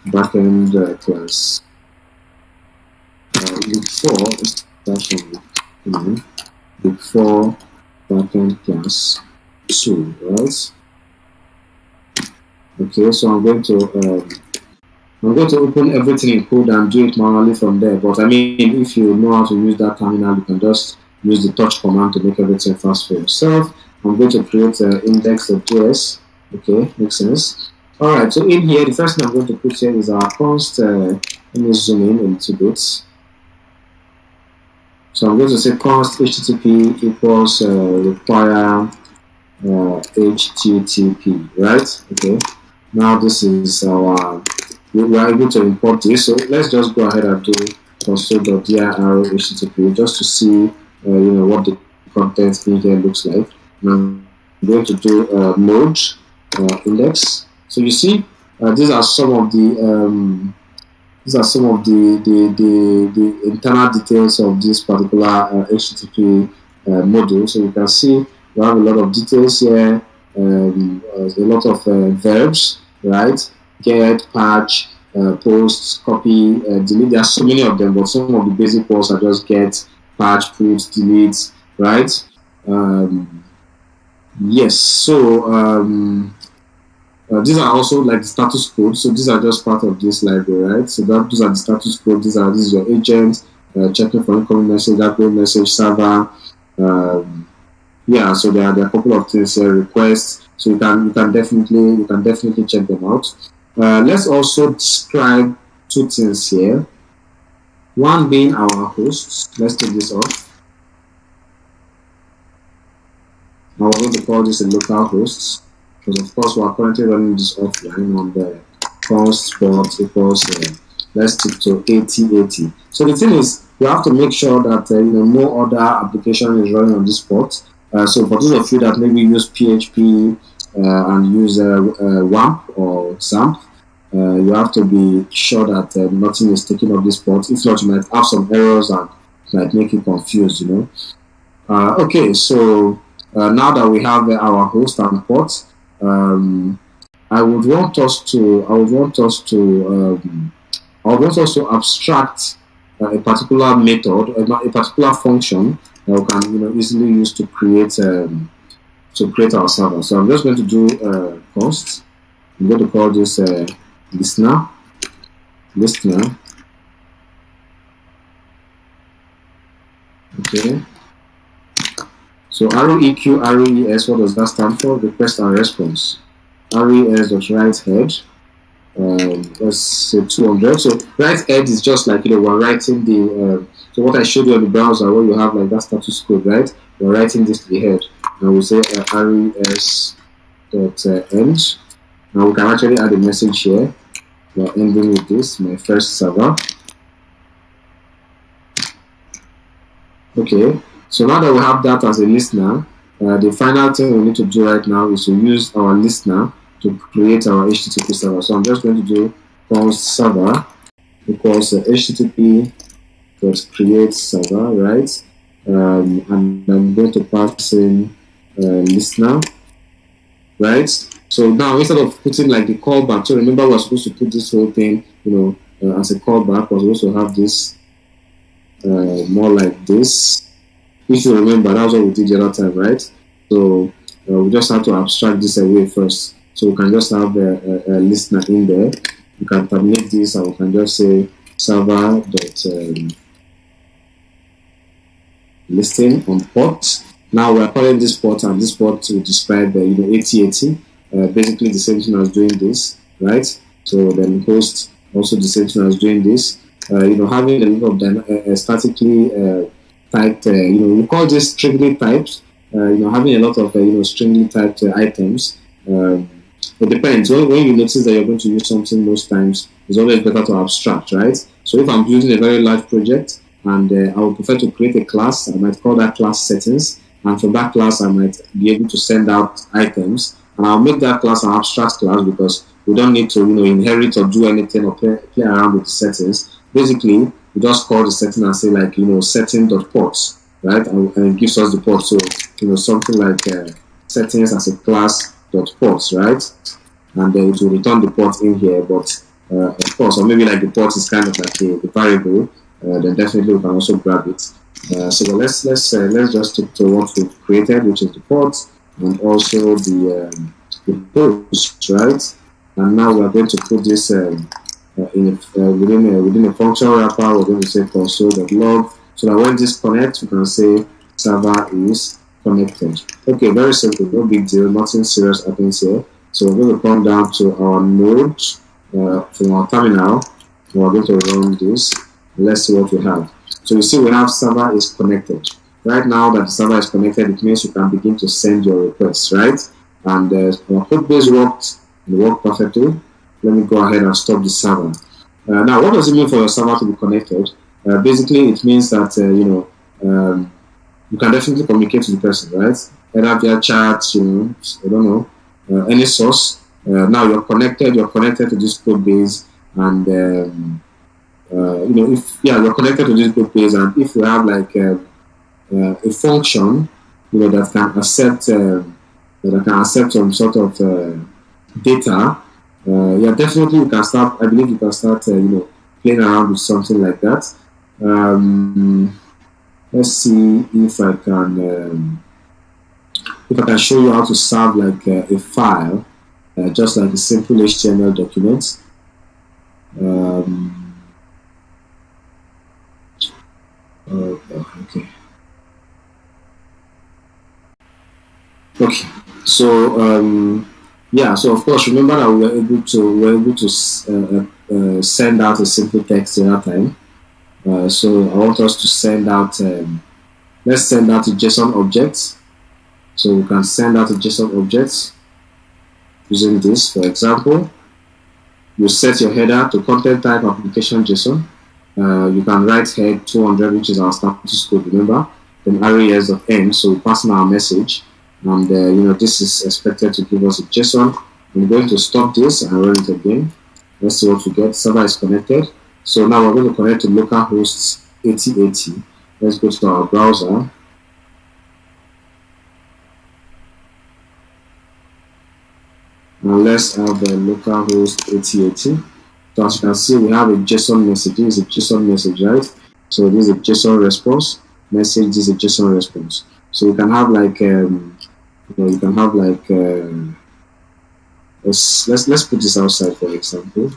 Backend class. Before Backend class 2, right? Okay, so I'm going to open everything in code and do it manually from there. But I mean, if you know how to use that terminal, you can just use the touch command to make everything fast for yourself. I'm going to create index.js. Okay, makes sense. All right, so in here, the first thing I'm going to put here is our const. Let me zoom in a little bit. So I'm going to say const HTTP equals require HTTP, right? Okay. Now this is our. We are able to import this. So let's just go ahead and do console.dir HTTP just to see what the content in here looks like. Now I'm going to do node index. So you see, these are some of the internal details of this particular HTTP module. So you can see we have a lot of details here. a lot of verbs, right? Get, patch, post, copy, delete. There are so many of them, but some of the basic ones are just get, patch, put, delete, right? Yes. So these are also like the status code. So these are just part of this library, right? So these are the status code. This is your agent, checking for incoming message, outgoing message, server. Yeah, so there are a couple of things here, requests. So you can definitely check them out. Let's also describe two things here. One being our hosts. Let's take this off. Now we're going to call this a local host, because of course we are currently running this offline on the const port equals let's stick to 8080. So the thing is, you have to make sure that no other application is running on this port. So for those of you that maybe use PHP and use WAMP or XAMPP, you have to be sure that nothing is taking up this port. If not, you might have some errors and might make you confused. Okay, so now that we have our host and port, I would want us to abstract a particular method, a particular function that we can easily use to create our server. So I'm just going to do const. I'm going to call this listener. Okay. So REQ, RES, what does that stand for? Request and response. RES.write head. Let's say 200. So write head is just like we're writing the. So what I showed you on the browser, where you have like that status code, right? We're writing this to the head, and we say res.end. Now we can actually add a message here. We're ending with this, my first server. Okay. So now that we have that as a listener, the final thing we need to do right now is to use our listener to create our HTTP server. So I'm just going to do const server equals HTTP.create server, right? And I'm going to pass in listener, right? So now instead of putting like the callback, so remember we're supposed to put this whole thing, as a callback. We're supposed to have this more like this. If you remember, that was what we did the other time, right? So we just have to abstract this away first. So we can just have a listener in there. We can terminate this, and we can just say server.listen on port. Now we're calling this port, and this port will describe 8080. Basically the same thing as doing this, right? So then host also the same thing as doing this. Having a lot of statically typed, we call this stringly types. Having a lot of stringly typed items. It depends. When you notice that you're going to use something most times, it's always better to abstract, right? So if I'm using a very large project and I would prefer to create a class, I might call that class settings, and from that class I might be able to send out items, and I'll make that class an abstract class because we don't need to inherit or do anything or play around with the settings. Basically, we just call the setting and say like setting.ports, right? And it gives us the port. So something like settings as a class.ports, right? And then it will return the port in here. But of course, or maybe like the port is kind of like the variable, then definitely we can also grab it. So let's just stick to what we've created, which is the port and also the host, right? And now we are going to put this within a function wrapper. We're going to say console.log, so that when this connects, we can say server is connected. Okay, very simple, no big deal, nothing serious happens here. So we're going to come down to our node from our terminal. We're going to run this. Let's see what we have. So you see we have server is connected. Right now that the server is connected, it means you can begin to send your requests, right? And our code base worked perfectly. Let me go ahead and stop the server. Now, what does it mean for your server to be connected? Basically, it means that you can definitely communicate with the person, right? Either via chat, I don't know, any source. Now you're connected to this code base, and you're connected to this code base, and if you have like a function, that can accept that can accept some sort of data, yeah, definitely you can start. I believe you can start, playing around with something like that. Let's see if I can show you how to serve like a file, just like a simple HTML document. Okay. Okay. So yeah. So of course, remember that we were able to send out a simple text the other time. So I want us to send out. Let's send out a JSON object. So we can send out a JSON object using this. For example, you set your header to content type application JSON. You can write head 200, which is our status code. Remember, then arrays.end. So we pass in our message, and this is expected to give us a JSON. I'm going to stop this and run it again. Let's see what we get. Server is connected. So now we're going to connect to localhost 8080. Let's go to our browser. Now let's have the localhost 8080. So as you can see, we have a JSON message. This is a JSON message, right? So this is a JSON response message. This is a JSON response. So you can have like let's put this outside, for example.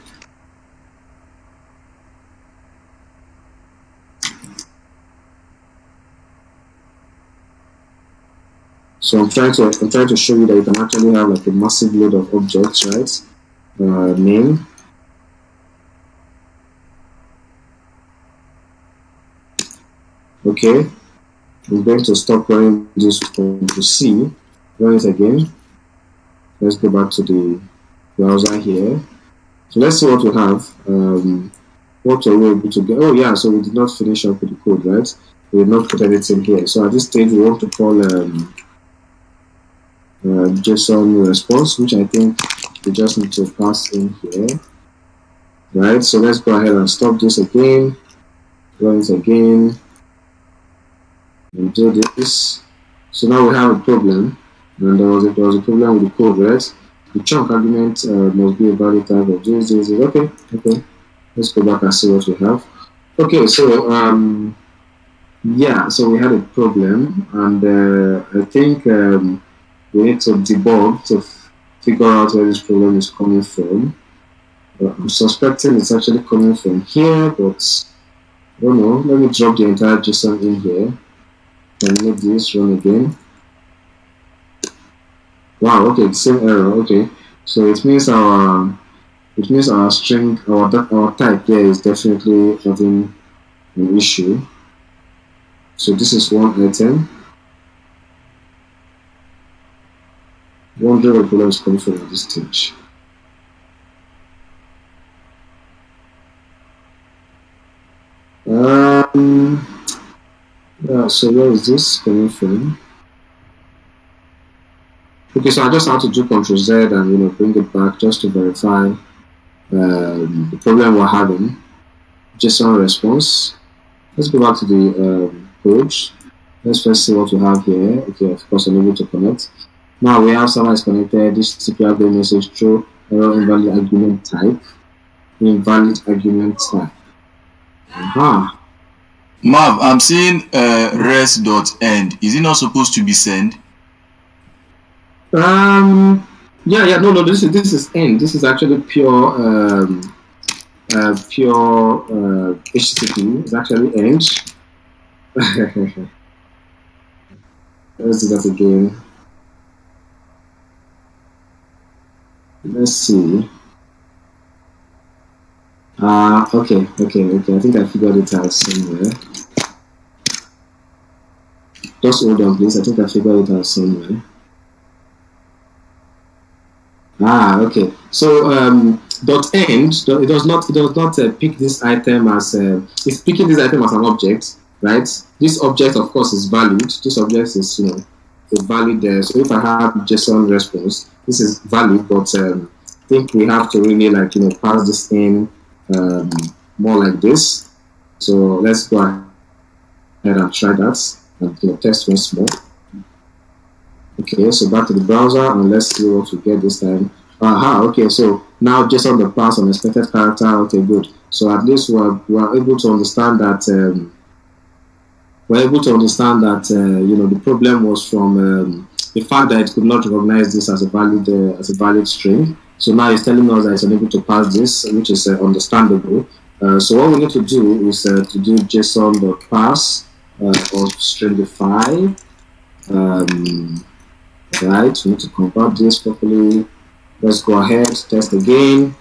So I'm trying to show you that you can actually have like a massive load of objects, right? Name. Okay. I'm going to stop running this to C. Run it again. Let's go back to the browser here. So let's see what we have. What are we able to get? Oh yeah, so we did not finish up with the code, right? We did not put anything here. So at this stage, we want to call JSON response, which I think we just need to pass in here, right? So let's go ahead and stop this again, run it again, and do this. So now we have a problem, and there was a problem with the code, right? The chunk argument must be a valid type of this. Okay. Let's go back and see what we have. Okay, so yeah, so we had a problem, and I think we need to debug to figure out where this problem is coming from. I'm suspecting it's actually coming from here, but I don't know. Let me drop the entire JSON in here and make this run again. Wow, okay, the same error. Okay, so it means our string, our type here is definitely having an issue. So this is one item. Wonder where the problem is coming from at this stage. Yeah, so where is this coming from? Okay, so I just have to do Ctrl Z and bring it back just to verify the problem we're having. JSON response. Let's go back to the page. Let's first see what we have here. Okay, of course, I'm able to connect. Now we have server is connected. This TCP message through error invalid argument type. Invalid argument type. Marv, I'm seeing res.end. Is it not supposed to be send? No, this is end. This is actually pure HTTP. It's actually end. Let's do that again. Let's see. Okay. I think I figured it out somewhere. Just hold on, please. I think I figured it out somewhere. Okay. So .end it does not pick this item as it's picking this item as an object, right? This object, of course, is valid. This object is a valid. So if I have JSON response, this is valid, but I think we have to really pass this in more like this. So let's go ahead and try that and test once more. Okay, so back to the browser and let's see what we get this time. Okay, so now JSON the pass unexpected character. Okay, good. So at least we're able to understand that the problem was from the fact that it could not recognize this as a valid string. So now it's telling us that it's unable to pass this, which is understandable. So what we need to do is to do JSON.pass or stringify. Right, we need to convert this properly. Let's go ahead, test again,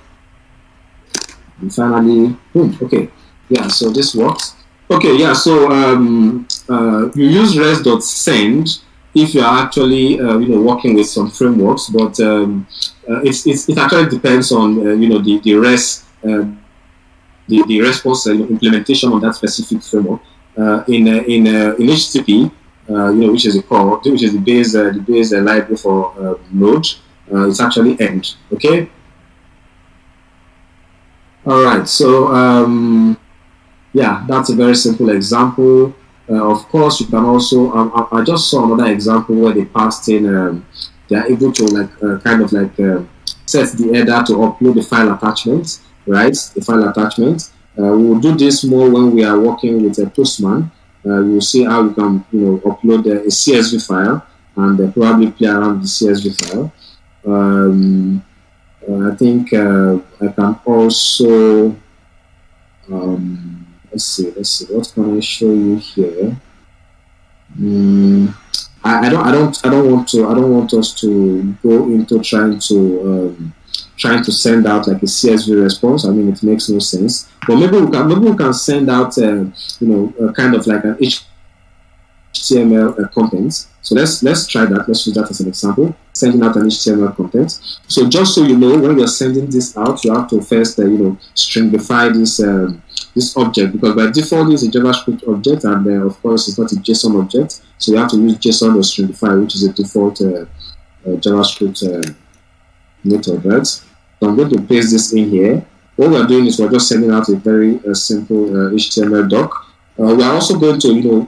and finally, boom. Okay, yeah. So this works. Okay, yeah. So you use res.send if you're actually working with some frameworks, but it actually depends on the res the response implementation on that specific framework. In HTTP, which is the base library for Node. It's actually end. Okay. All right. So yeah, that's a very simple example. Of course, you can also. I just saw another example where they passed in. They are able to set the header to upload the file attachment. Right, the file attachment. We will do this more when we are working with a Postman. You will see how you can upload a CSV file and probably play around with the CSV file. I think I can also let's see what can I show you here. I don't want us to go into trying to send out like a CSV response. I mean, it makes no sense. But maybe we can send out kind of like an HTML content. So let's try that. Let's use that as an example. Sending out an HTML content. So just so you know, when you're sending this out, you have to first stringify this object, because by default it's a JavaScript object, and of course it's not a JSON object. So you have to use JSON or stringify, which is a default JavaScript method, right? So I'm going to paste this in here. What we're doing is we're just sending out a very simple HTML doc. We are also going to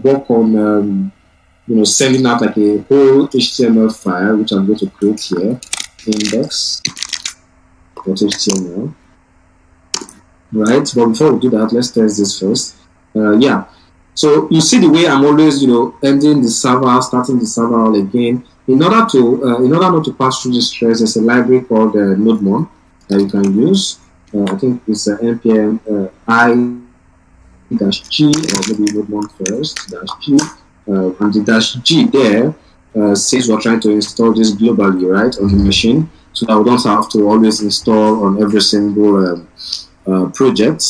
work on sending out like a whole HTML file, which I'm going to create here, index.html. Right, but before we do that, let's test this first. Yeah, so you see the way I'm always ending the server, starting the server all again. In order not to pass through this stress, there's a library called NodeMon that you can use. I think it's npm -g, or maybe NodeMon first -g, and the -g there says we're trying to install this globally, right, on the machine, so that we don't have to always install on every single project.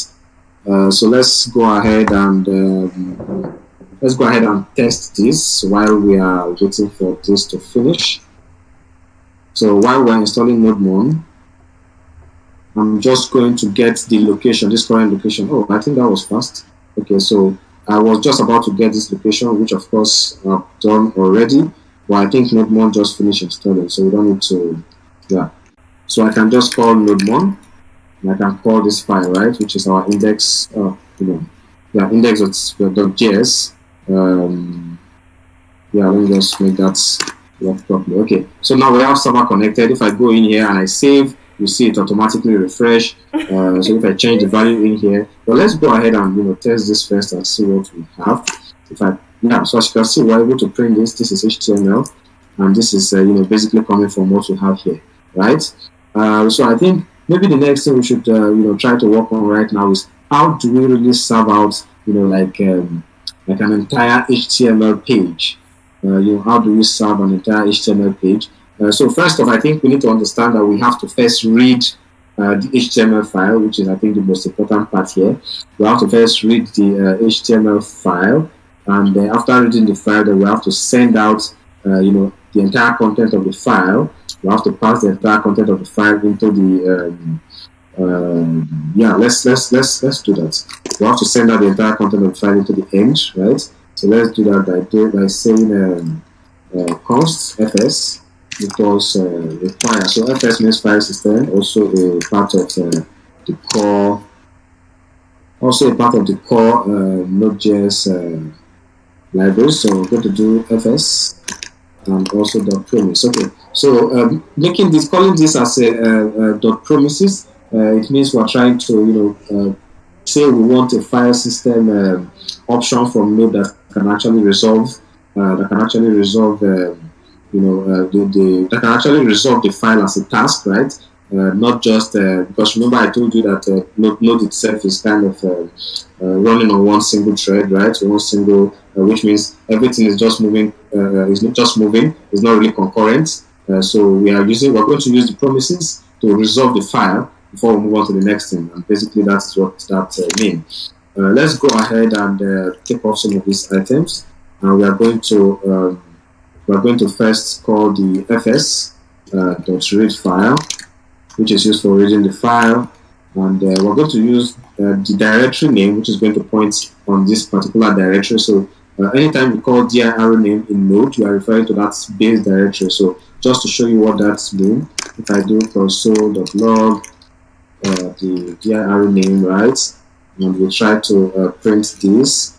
So let's go ahead and test this while we are waiting for this to finish. So while we're installing NodeMon, I'm just going to get the location, this current location. Oh, I think that was fast. Okay, so I was just about to get this location, which of course I've done already. But I think NodeMon just finished installing, so we don't need to. Yeah. So I can just call NodeMon. And I can call this file, right, which is our index, index.js. Let me just make that work properly. Okay, so now we have server connected. If I go in here and I save, you see it automatically refresh. So if I change the value in here, but let's go ahead and test this first and see what we have. So as you can see, we're able to print this. This is HTML, and this is basically coming from what we have here, right? So I think maybe the next thing we should try to work on right now is how do we really serve out like an entire HTML page. How do we serve an entire HTML page? So first off, I think we need to understand that we have to first read the HTML file, which is I think the most important part here. We have to first read the HTML file, and after reading the file, then we have to send out the entire content of the file. We have to pass the entire content of the file into the let's do that. We have to send out the entire content of the file into the end, right? So let's do that by saying const fs equals require. So fs means file system, also a part of the core, Node.js library. So we're going to do fs and also dot promise. Okay, so calling this as a dot promises, it means we're trying to say we want a file system option from Node that can actually resolve that can actually resolve the file as a task, right? Not just because remember I told you that Node itself is kind of running on one single thread, right? One single, which means everything is just moving. It's not just moving. It's not really concurrent. So we're going to use the promises to resolve the file before we move on to the next thing. And basically that's what that means. Let's go ahead and take off some of these items, and we are going to first call the fs.read file, which is used for reading the file, and we're going to use the directory name, which is going to point on this particular directory. So anytime you call dir arrow name in Node, you are referring to that base directory. So just to show you what that means, if I do console.log the dir arrow name, right, and we try to print this,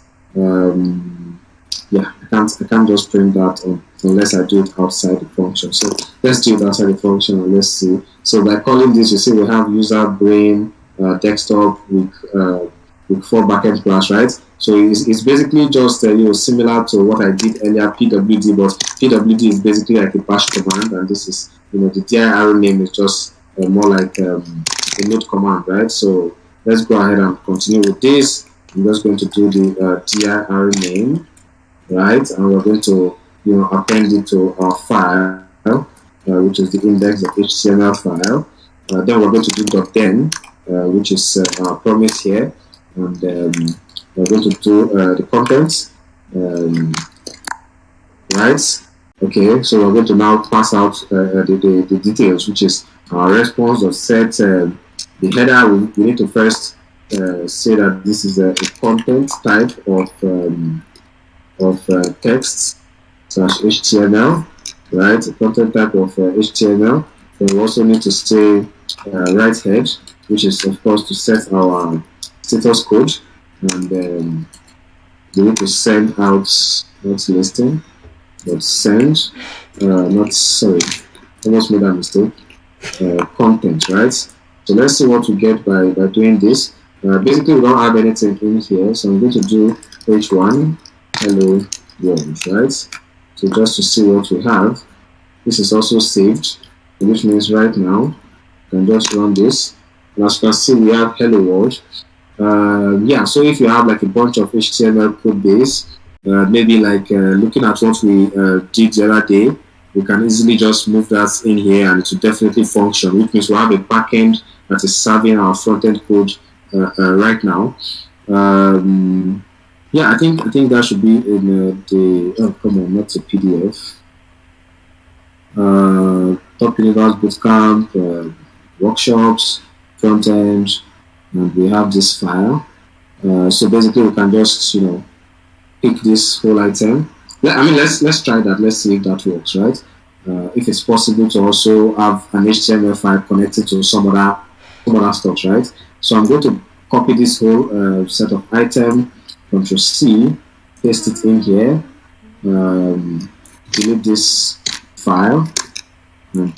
yeah, I can't just print that unless I do it outside the function. So let's do it outside the function and let's see. So by calling this, you see we have user brain desktop with 4 backend class, right? So it's basically just similar to what I did earlier, pwd, but pwd is basically like a bash command, and this is the dir arrow name is just more like a node command, right? So let's go ahead and continue with this. I'm just going to do the dir arrow name, right, and we're going to append it to our file, which is the index.html file. Then we're going to do .then, which is our promise here, and we're going to do the contents, right? Okay, so we're going to now pass out the details, which is our response.set. The header, we need to first say that this is a content type of text / HTML, right? A content type of HTML. Then we also need to say right head, which is of course to set our status code, and we need to send out not listing, but send. Almost made a mistake. Content, right? So let's see what we get by doing this. Basically, we don't have anything in here, so I'm going to do h1 hello world, right? So just to see what we have. This is also saved, which means right now you can just run this, and as you can see we have hello world. Yeah, so if you have like a bunch of HTML code base, maybe like looking at what we did the other day, we can easily just move that in here and it will definitely function, which means we have a backend that is serving our front-end code right now. Yeah, I think that should be in not the PDF. Top Universe Bootcamp, workshops, front end, and we have this file. So basically, we can just pick this whole item. I mean, let's try that. Let's see if that works, right? If it's possible to also have an HTML file connected to some other stuff, right? So I'm going to copy this whole set of item, Ctrl C, paste it in here, delete this file, and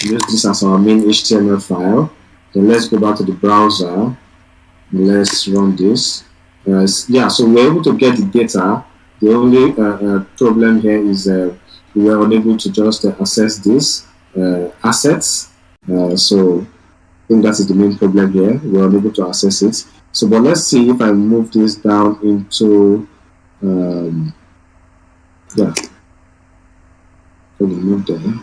use this as our main HTML file. Then let's go back to the browser, and let's run this. Yeah, so we're able to get the data. The only problem here is we were unable to just access this assets. So I think that is the main problem here. We are unable to access it. So, but let's see if I move this down into yeah. So we move there.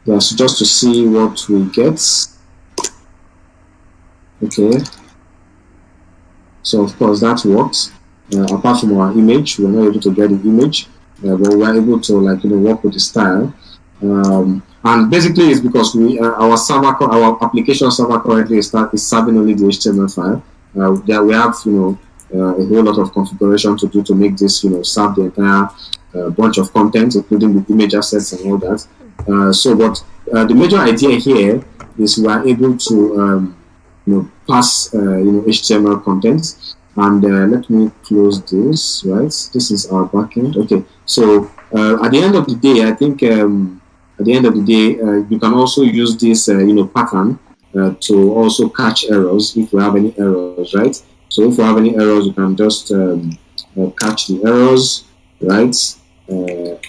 Yeah, so just to see what we get. Okay. So of course that works. Apart from our image, we're not able to get the image, but we're able to work with the style. And basically, it's because our application server currently is serving only the HTML file. There we have a whole lot of configuration to do to make this serve the entire bunch of content, including the image assets and all that. So what the major idea here is we are able to pass HTML content, And let me close this, right? This is our backend. Okay, so at the end of the day, I think at the end of the day, you can also use this, pattern to also catch errors if you have any errors, right? So if you have any errors, you can just catch the errors, right?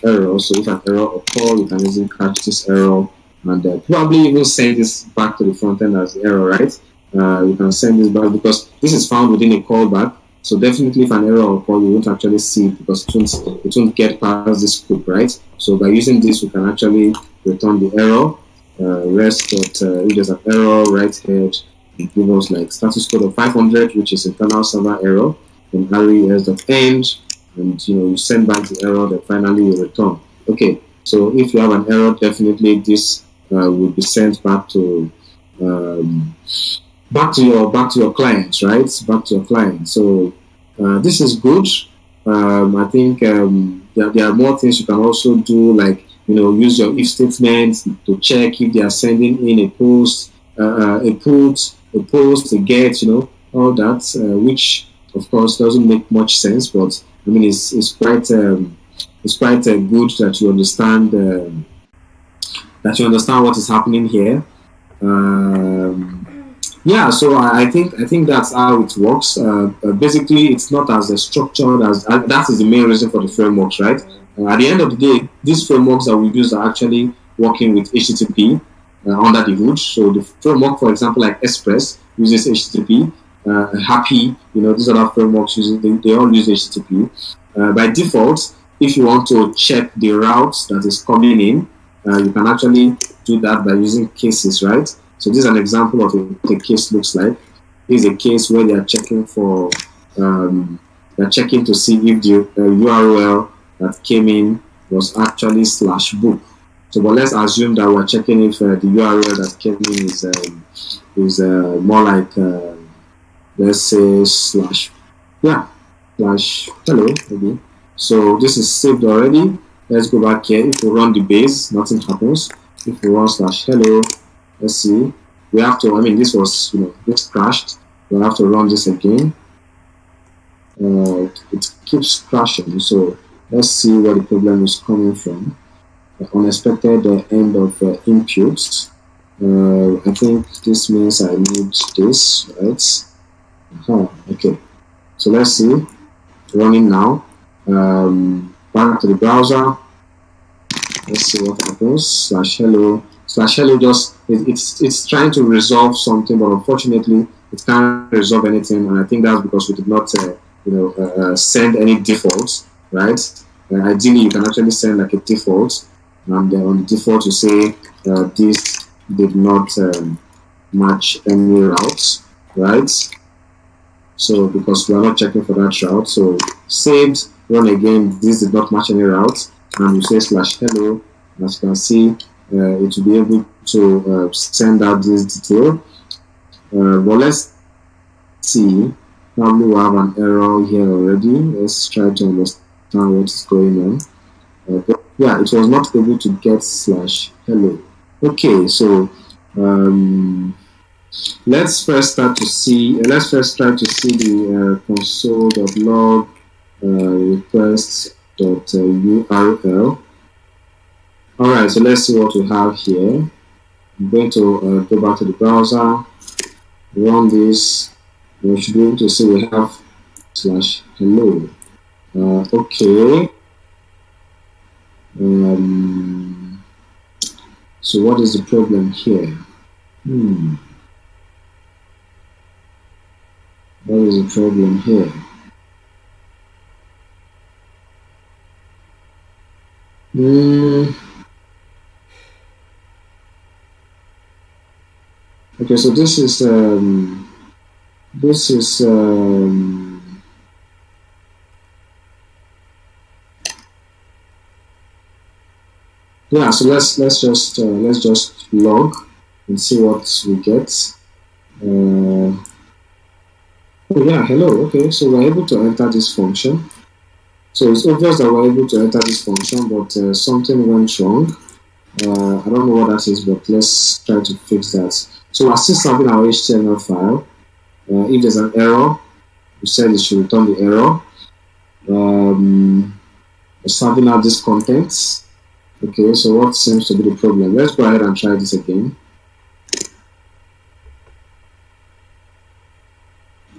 Error. So if an error occurs, you can easily catch this error and probably even send this back to the front end as error, right? You can send this back because this is found within a callback. So definitely, if an error occurs, you won't actually see it because it won't get past this scope, right? So by using this, we can actually return the error. Rest that if there's an error, right head, it gives us like status code of 500, which is internal server error. Then res.end, and you send back the error. Then finally you return. Okay, so if you have an error, definitely this will be sent back to your clients, right? Back to your client. So this is good. I think there are more things you can also do, like use your if statement to check if they are sending in a post, a put, a post, a get, all that, which of course doesn't make much sense, but I mean it's quite good that you understand what is happening here. Yeah, so I think that's how it works. Basically, it's not as structured as that is the main reason for the frameworks, right? At the end of the day, these frameworks that we use are actually working with HTTP under the hood. So the framework, for example, like Express uses HTTP. Happy, these other frameworks they all use HTTP. By default, if you want to check the routes that is coming in, you can actually do that by using cases, right? So this is an example of what a case looks like. This is a case where they are checking for, they're checking to see if the URL that came in was actually /book. So, but let's assume that we're checking if the URL that came in is more like, let's say /hello, maybe. So this is saved already. Let's go back here. If we run the base, nothing happens. If we run /hello, let's see. We have to, this was, this crashed. We'll have to run this again. It keeps crashing. So let's see where the problem is coming from. Unexpected end of inputs. I think this means I need this, right? Okay. So let's see. Running now. Back to the browser. Let's see what happens. /hello. /hello just it's trying to resolve something, but unfortunately it can't resolve anything, and I think that's because we did not send any defaults, right? Ideally you can actually send like a default, and on the default you say this did not match any routes, right? So because we are not checking for that route, so saved, run again, this did not match any routes, and you say /hello. As you can see, it will be able to send out this detail. But let's see. Probably we have an error here already. Let's try to understand what is going on. But yeah, it was not able to get /hello. Okay, so let's first try to see the console.log requests.url. Alright, so let's see what we have here. I'm going to go back to the browser, run this. We should be able to see we have /hello. Okay. So what is the problem here? What is the problem here? Okay, so this is yeah. So let's just log and see what we get. Oh yeah, hello. Okay, so we're able to enter this function. So it's obvious that we're able to enter this function, but something went wrong. I don't know what that is, but let's try to fix that. So we're still serving our HTML file. If there's an error, we said it should return the error. Serving out this contents. Okay, so what seems to be the problem? Let's go ahead and try this again.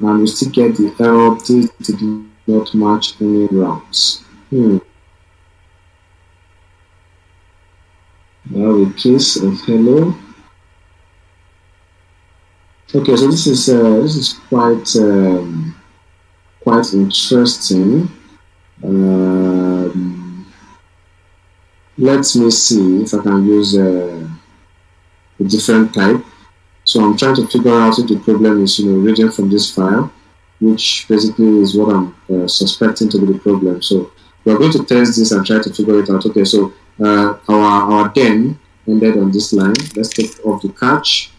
And we still get the error. This did not match any routes. Now a case of hello. Okay, so this is quite interesting. Let me see if I can use a different type. So I'm trying to figure out if the problem is, reading from this file, which basically is what I'm suspecting to be the problem. So we're going to test this and try to figure it out. Okay, so our then ended on this line. Let's take off the catch,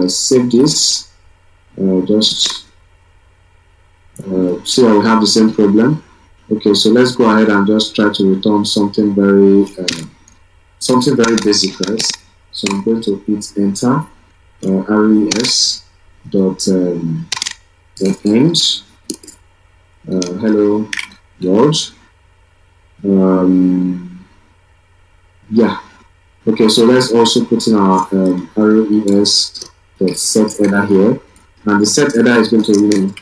save this, just see how we have the same problem. Okay, so let's go ahead and just try to return something very basic, right? So I'm going to hit enter. res dot end hello world. Yeah. Okay, so let's also put in our res dot set header here, and the set header is going to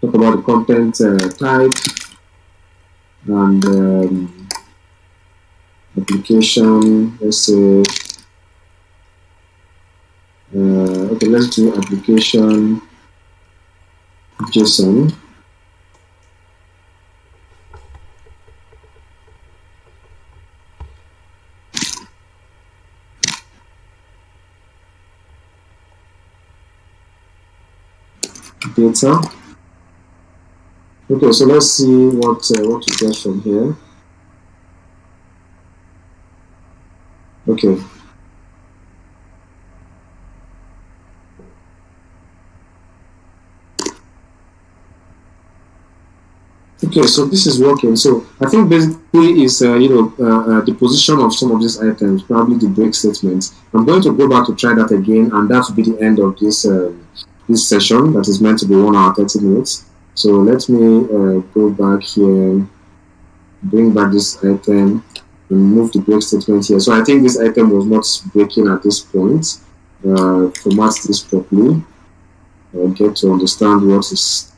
talk about the content type and application. Let's say okay, let's do application JSON. Data. Okay, so let's see what to get from here. Okay. Okay, so this is working. So I think basically is the position of some of these items, probably the break statements. I'm going to go back to try that again, and that will be the end of this this session that is meant to be 1 hour 30 minutes. So let me go back here, bring back this item, and move the break statement here. So I think this item was not breaking at this point. Format this properly. Get to understand what is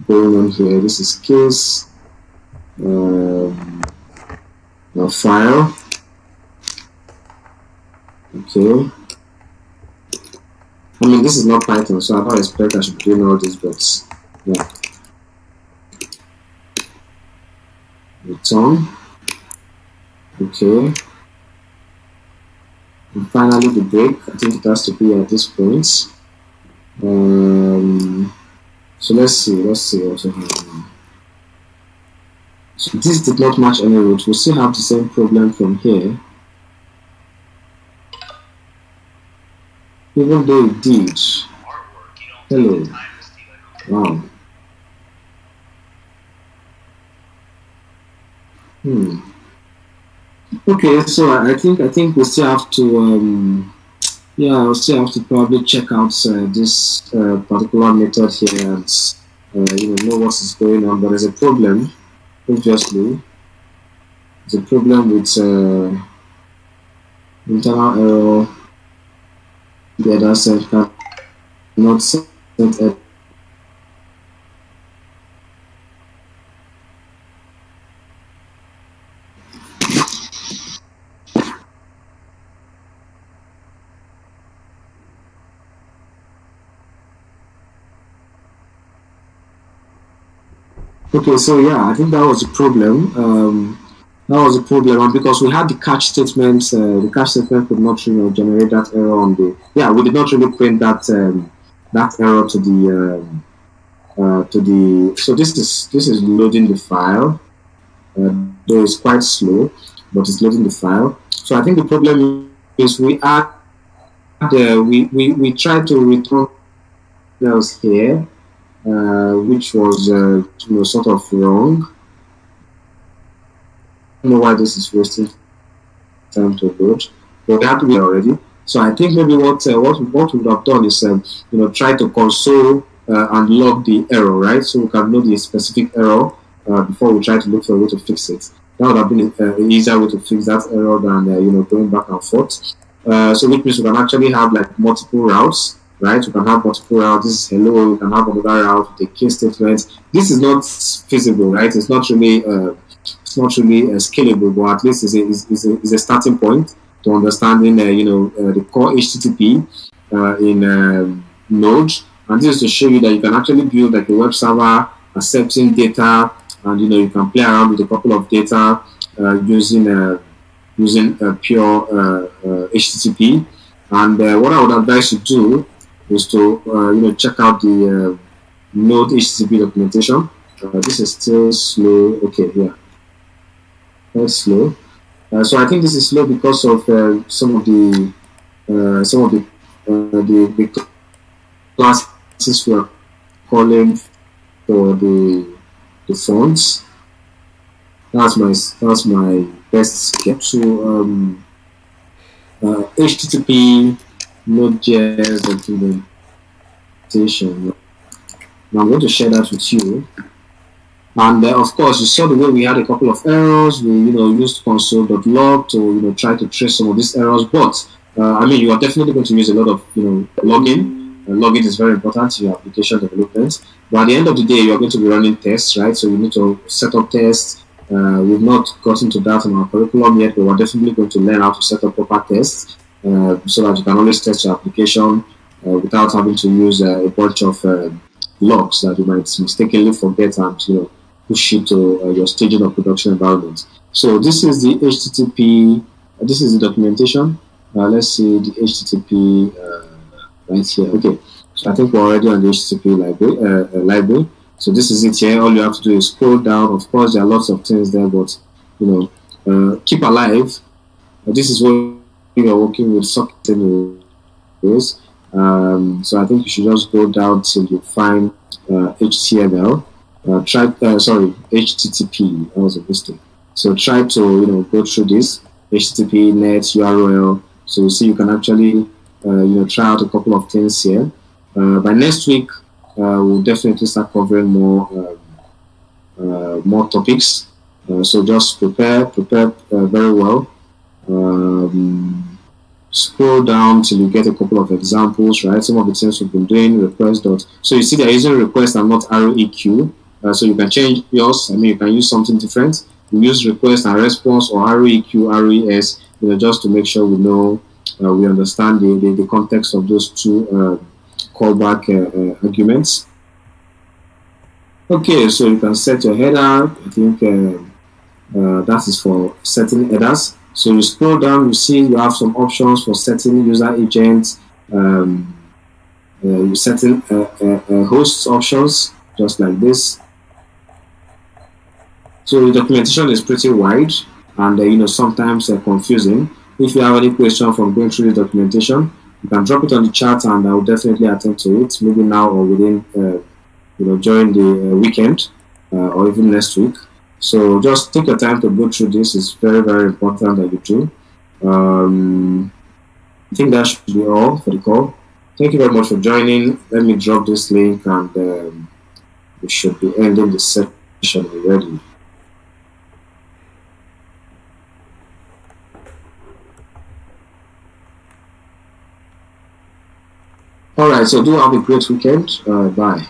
going on here. This is case file. Okay. I mean, this is not Python, so I don't expect I should be doing all this, but yeah. Return. Okay. And finally, the break. I think it has to be at this point. So let's see what's happening. So this did not match any route. We still have the same problem from here. Even though it did. Hello. Wow. Okay, so I think we still have to we'll still have to probably check out this particular method here and know what is going on. But there's a problem, obviously. There's a problem with internal error. The other side cannot set it. Okay, so yeah, I think that was the problem. And because we had the catch statement, the catch statement could not generate that error on the. Yeah, we did not really print that error to the. So this is loading the file. Though it's quite slow, but it's loading the file. So I think the problem is we tried to return else here. Which was sort of wrong. I don't know why this is wasting time to load, but we have to be already. So I think maybe what we would have done is try to console and log the error, right? So we can know the specific error before we try to look for a way to fix it. That would have been an easier way to fix that error than going back and forth. So which means we can actually have like multiple routes, right? We can have multiple routes. This is hello. We can have another route with a case statement. This is not feasible, right? It's not really scalable, but at least it's a starting point to understanding the core HTTP in Node. And this is to show you that you can actually build like a web server accepting data, and you can play around with a couple of data using pure HTTP. And what I would advise you to do is to check out the Node HTTP documentation. This is still slow. Okay, yeah, that's slow. So I think this is slow because of some of the classes we are calling for the fonts. That's my best sketch. So HTTP NodeJS documentation. Now I'm going to share that with you. And of course, you saw the way we had a couple of errors. We used console.log to try to trace some of these errors. But I mean, you are definitely going to use a lot of logging. Logging is very important to your application development. But at the end of the day, you are going to be running tests, right? So you need to set up tests. We've not gotten to that in our curriculum yet, but we're definitely going to learn how to set up proper tests so that you can always test your application without having to use a bunch of logs that you might mistakenly forget and push it to your staging or production environment. So this is the HTTP. This is the documentation. Let's see the HTTP right here. Okay, so I think we're already on the HTTP library. So this is it here. All you have to do is scroll down. Of course, there are lots of things there, but keep alive. This is what you are working with socket anyways. So I think you should just go down till you find HTML. HTTP. That was a mistake. So try to go through this HTTP net URL. So you see you can actually try out a couple of things here. By next week, we'll definitely start covering more topics. So just prepare very well. Scroll down till you get a couple of examples, right? Some of the things we've been doing, request dot. So you see they're using request and not ROEQ. So you can change yours. I mean, you can use something different. You use request and response or ROEQ, RES, just to make sure we know, we understand the context of those two callback arguments. Okay, so you can set your header. I think that is for setting headers. So you scroll down, you see you have some options for setting user agents, you setting hosts options, just like this. So the documentation is pretty wide and sometimes confusing. If you have any question from going through the documentation, you can drop it on the chat and I will definitely attend to it, maybe now or within during the weekend or even next week. So just take your time to go through this. It's very, very important that you do. I think that should be all for the call. Thank you very much for joining. Let me drop this link and we should be ending the session already. All right, so do have a great weekend. Bye.